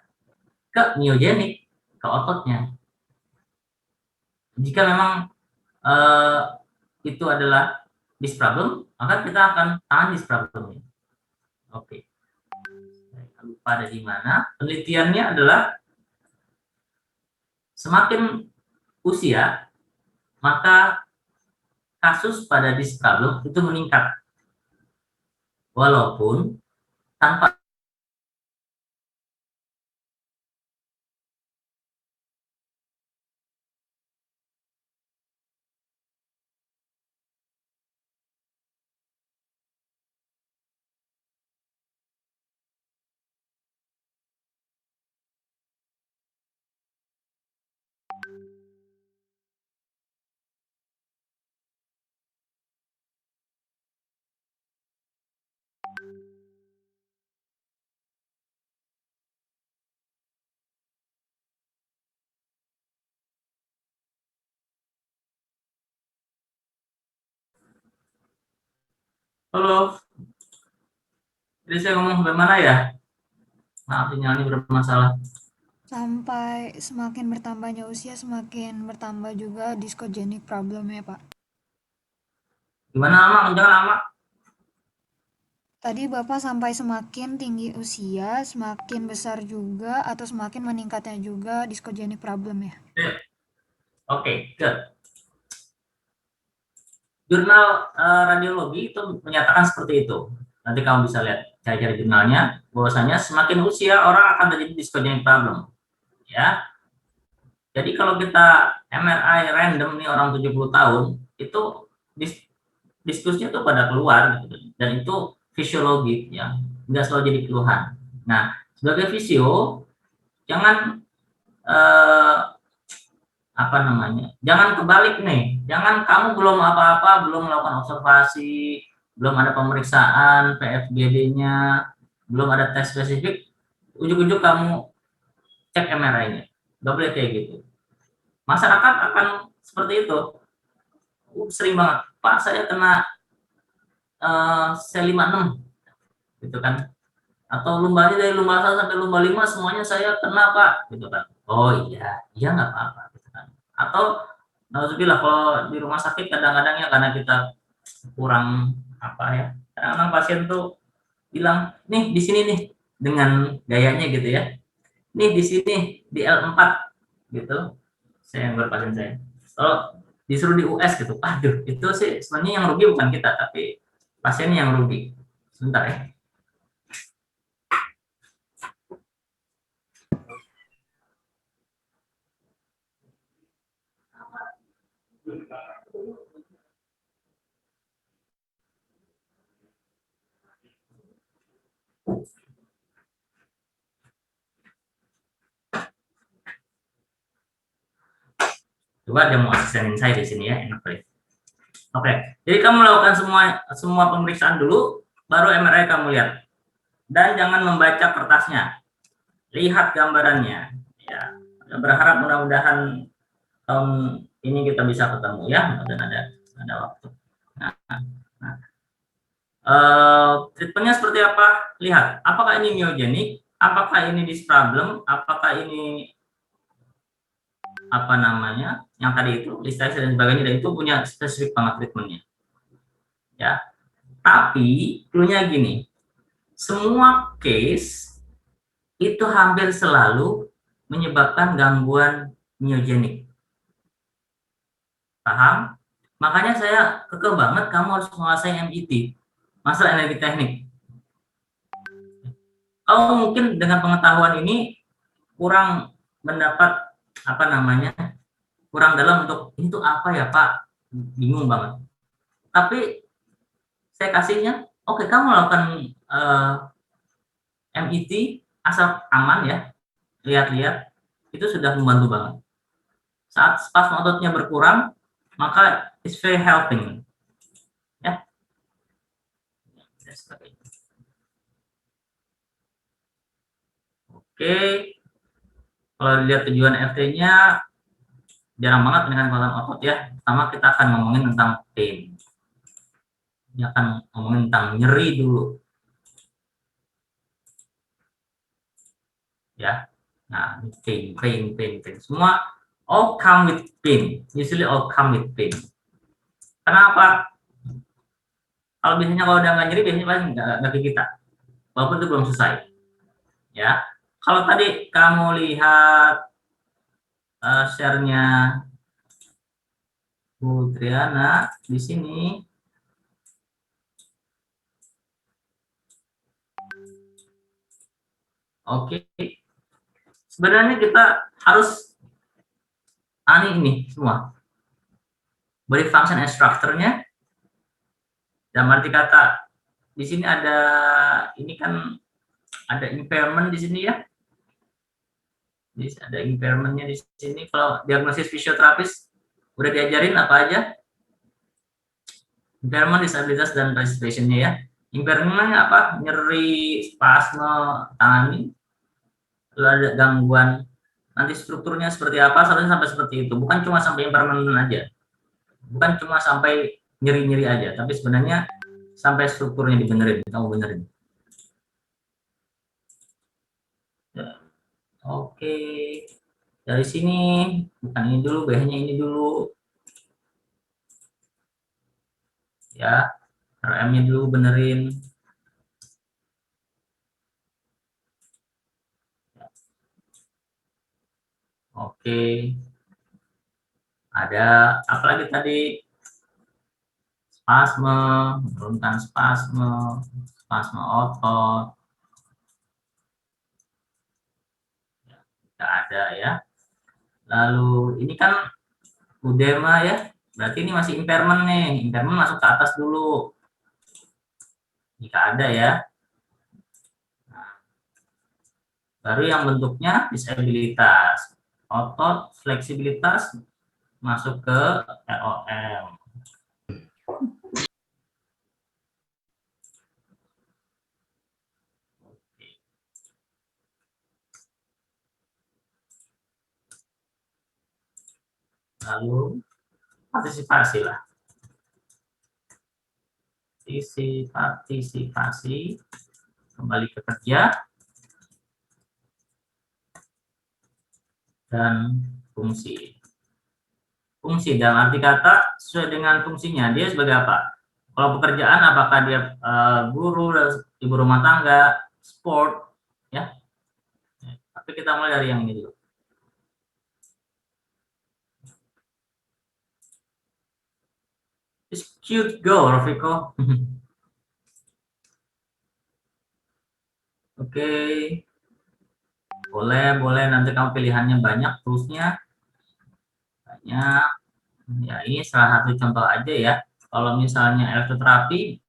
ke myogenik, ke ototnya. Jika memang itu adalah this problem, maka kita akan tahan this problem. Oke. Lupa ada di mana. Penelitiannya adalah semakin usia, maka kasus pada this problem itu meningkat. Walaupun tanpa halo. Jadi saya ngomong sampai mana ya? Maaf, sinyalnya bermasalah. Sampai semakin bertambahnya usia, semakin bertambah juga discogenic problemnya, Pak. Gimana, Ama? Jangan, Ama. Tadi Bapak sampai semakin tinggi usia, semakin besar juga, atau semakin meningkatnya juga discogenic problem ya? Oke, good. Jurnal radiologi itu menyatakan seperti itu. Nanti kamu bisa lihat cari-cari jurnalnya, bahwasanya semakin usia orang akan terjadi discogenic problem. Ya. Jadi kalau kita MRI random nih orang 70 tahun, itu diskusnya tuh pada keluar gitu. Dan itu fisiologi ya, nggak selalu jadi keluhan. Nah, sebagai fisio jangan jangan kebalik nih, jangan kamu belum apa-apa, belum melakukan observasi, belum ada pemeriksaan PFGD-nya, belum ada tes spesifik, ujuk-ujuk kamu cek MRI-nya, nggak boleh kayak gitu. Masyarakat akan seperti itu, sering banget, Pak saya kena C56, gitu kan, atau lumbanya dari lumba 1 sampai lumba 5 semuanya saya kena Pak, gitu kan. Oh iya nggak apa-apa. Atau nauzubillah kalau di rumah sakit kadang-kadang ya karena kita kurang kadang-kadang pasien tuh bilang nih di sini nih dengan gayanya gitu ya, nih di sini di L4 gitu, saya yang berpasien saya kalau disuruh di US gitu, aduh itu sih sebenarnya yang rugi bukan kita tapi pasiennya yang rugi. Sebentar ya. Coba dia mau asistenin saya di sini ya, enak kali. Oke, jadi kamu lakukan semua pemeriksaan dulu, baru MRI kamu lihat. Dan jangan membaca kertasnya, lihat gambarannya. Ya, berharap mudah-mudahan tahun ini kita bisa ketemu ya, dan ada waktu. Treatmentnya seperti apa? Lihat, apakah ini myogenik, apakah ini dysproblem, apakah ini apa namanya, yang tadi itu listasis dan sebagainya, dan itu punya spesifik banget treatmentnya. Ya, tapi cluenya gini, semua case itu hampir selalu menyebabkan gangguan myogenik. Paham? Makanya saya kekeh banget kamu harus menguasai MIT, masalah energi teknik. Kamu mungkin dengan pengetahuan ini kurang mendapat apa namanya, kurang dalam untuk itu apa ya Pak, bingung banget. Tapi saya kasihnya, oke, kamu lakukan MIT asal aman ya, lihat-lihat, itu sudah membantu banget. Saat spasm ototnya berkurang, maka it's very helping ya. Oke, kalau dilihat tujuan FT-nya jarang banget dengan kekuatan otot ya. Pertama kita akan ngomongin tentang pain. Ini akan ngomongin tentang nyeri dulu. Ya. Nah, pain. Semua all come with pain. Usually all come with pain. Kenapa? Kalau biasanya kalau udah nggak nyeri, biasanya paling nggak ke kita. Walaupun itu belum selesai. Ya. Kalau tadi kamu lihat share-nya Bu Triana di sini, oke. Sebenarnya kita harus ini semua. Body function and structure-nya. Dan arti kata di sini ada ini kan ada impairment di sini ya. Ada impairment-nya di sini. Kalau diagnosis fisioterapis udah diajarin apa aja? Impairment, disabilitas, dan participation-nya ya. Impairment-nya apa? Nyeri, spasme tangan ini. Lalu ada gangguan. Nanti strukturnya seperti apa? Seharusnya sampai seperti itu. Bukan cuma sampai impairment aja. Bukan cuma sampai nyeri-nyeri aja. Tapi sebenarnya sampai strukturnya dibenerin. Kamu benerin. Ya. Oke. Dari sini, bukan ini dulu, BH-nya ini dulu. Ya, RM-nya dulu benerin. Oke. Ada apa lagi tadi? Spasme, menurunkan spasme otot. Tidak ada ya. Lalu ini kan udema ya, berarti ini masih impairment nih. Impairment masuk ke atas dulu. Jika ada ya. Nah, baru yang bentuknya disabilitas. Otot, fleksibilitas masuk ke ROM. Lalu partisipasi lah. Partisipasi kembali ke kerja dan fungsi. Fungsi dalam arti kata sesuai dengan fungsinya, dia sebagai apa? Kalau pekerjaan apakah dia guru, ibu rumah tangga, sport ya. Tapi kita mulai dari yang ini dulu. It's cute girl, Rafiko. Oke. Boleh nanti kamu pilihannya banyak, terusnya banyak. Ya, ini salah satu contoh aja ya. Kalau misalnya elektroterapi,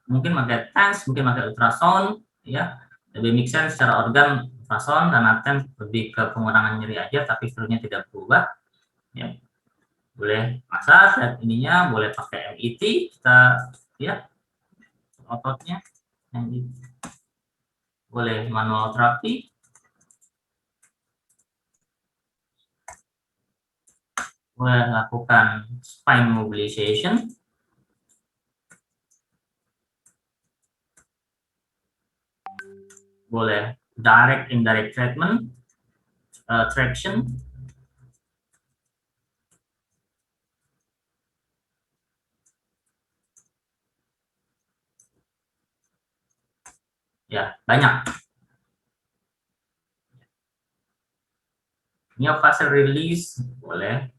mungkin pakai TENS, mungkin pakai ultrasound, ya. Lebih make sense secara organ ultrasound, karena TENS lebih ke pengurangan nyeri aja, tapi fluidnya tidak berubah. Ya. Boleh massage, ininya boleh pakai MIT, kita lihat ototnya. Boleh manual terapi, boleh lakukan spine mobilization, boleh direct indirect treatment, traction, ya banyak. Myofascial release boleh.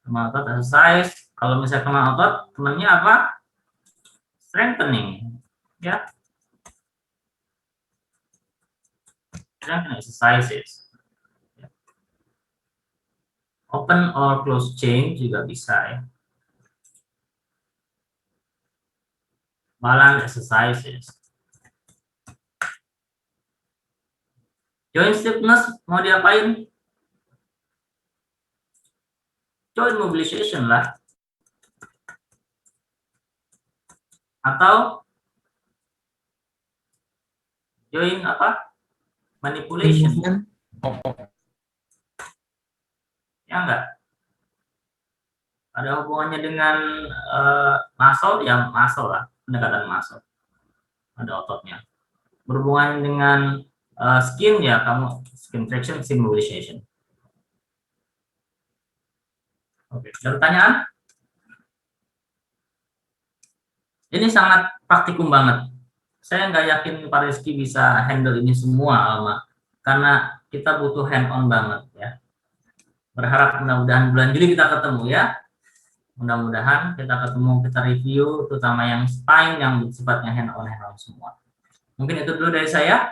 Kemah otot exercise. Kalau misalnya kemah otot, temannya apa? Strengthening, ya. Strengthening exercises. Open or close chain juga bisa ya. Balance exercises. Joint stiffness mau diapain? Joint mobilization lah. Atau joint apa? Manipulation. Ya enggak? Ada hubungannya dengan muscle, ya muscle lah, pendekatan muscle. Ada ototnya. Berhubungan dengan skin, ya kamu skin traction, skin mobilization. Oke, ada pertanyaan? Ini sangat praktikum banget. Saya nggak yakin Pak Rizky bisa handle ini semua, Alma, karena kita butuh hand-on banget ya. Berharap mudah-mudahan bulan Juli kita ketemu ya. Mudah-mudahan kita ketemu, kita review, terutama yang spine, yang sifatnya hand-on semua. Mungkin itu dulu dari saya.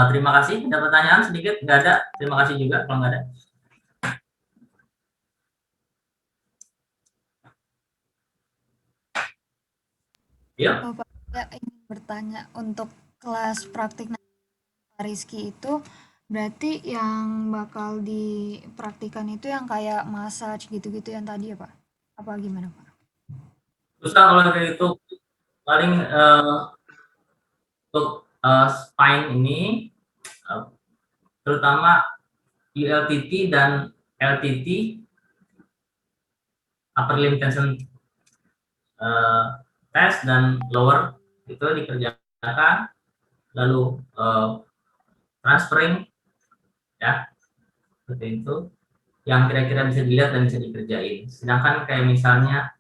Terima kasih. Ada pertanyaan sedikit? Nggak ada. Terima kasih juga kalau nggak ada. Ya. Bapak, saya ingin bertanya, untuk kelas praktik Pak Rizky itu berarti yang bakal dipraktikan itu yang kayak massage gitu-gitu yang tadi ya Pak? Apa gimana Pak? Susah kalau kayak itu. Paling untuk spine ini, terutama ULTT dan LTT, upper limb tension test dan lower itu dikerjakan, lalu transferring, ya seperti itu, yang kira-kira bisa dilihat dan bisa dikerjain. Sedangkan kayak misalnya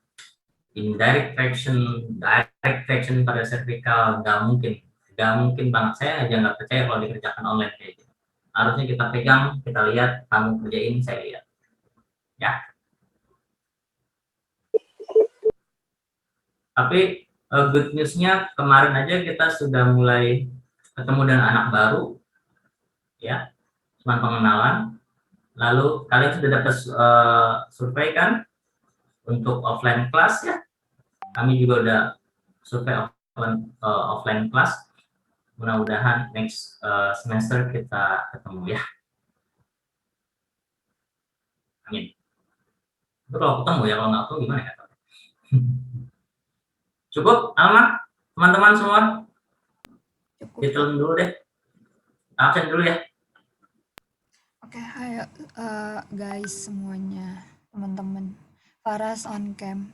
indirect traction, direct traction pada cervical, nggak mungkin banget. Saya aja nggak percaya kalau dikerjakan online kayak gitu. Harusnya kita pegang, kita lihat, kamu kerjain, saya lihat, ya. Tapi good news-nya kemarin aja kita sudah mulai ketemu dengan anak baru, ya, cuma pengenalan. Lalu kalian sudah dapat survei kan untuk offline class ya. Kami juga udah survei offline class. Mudah-mudahan next semester kita ketemu ya. Amin. Itu kalau ketemu ya, kalau nggak ketemu gimana ya? Cukup, Alma, teman-teman semua. Kita dulu deh. Absen dulu ya. Oke, ayo guys semuanya, teman-teman. Faras on cam.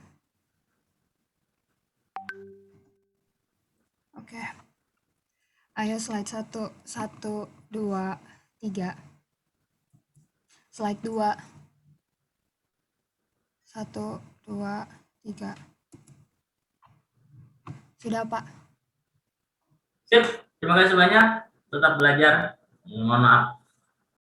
Oke. Ayo slide 1, 1, 2, 3. Slide 2. 1, 2, 3. Sudah, Pak. Sip, terima kasih banyak. Tetap belajar. Mohon maaf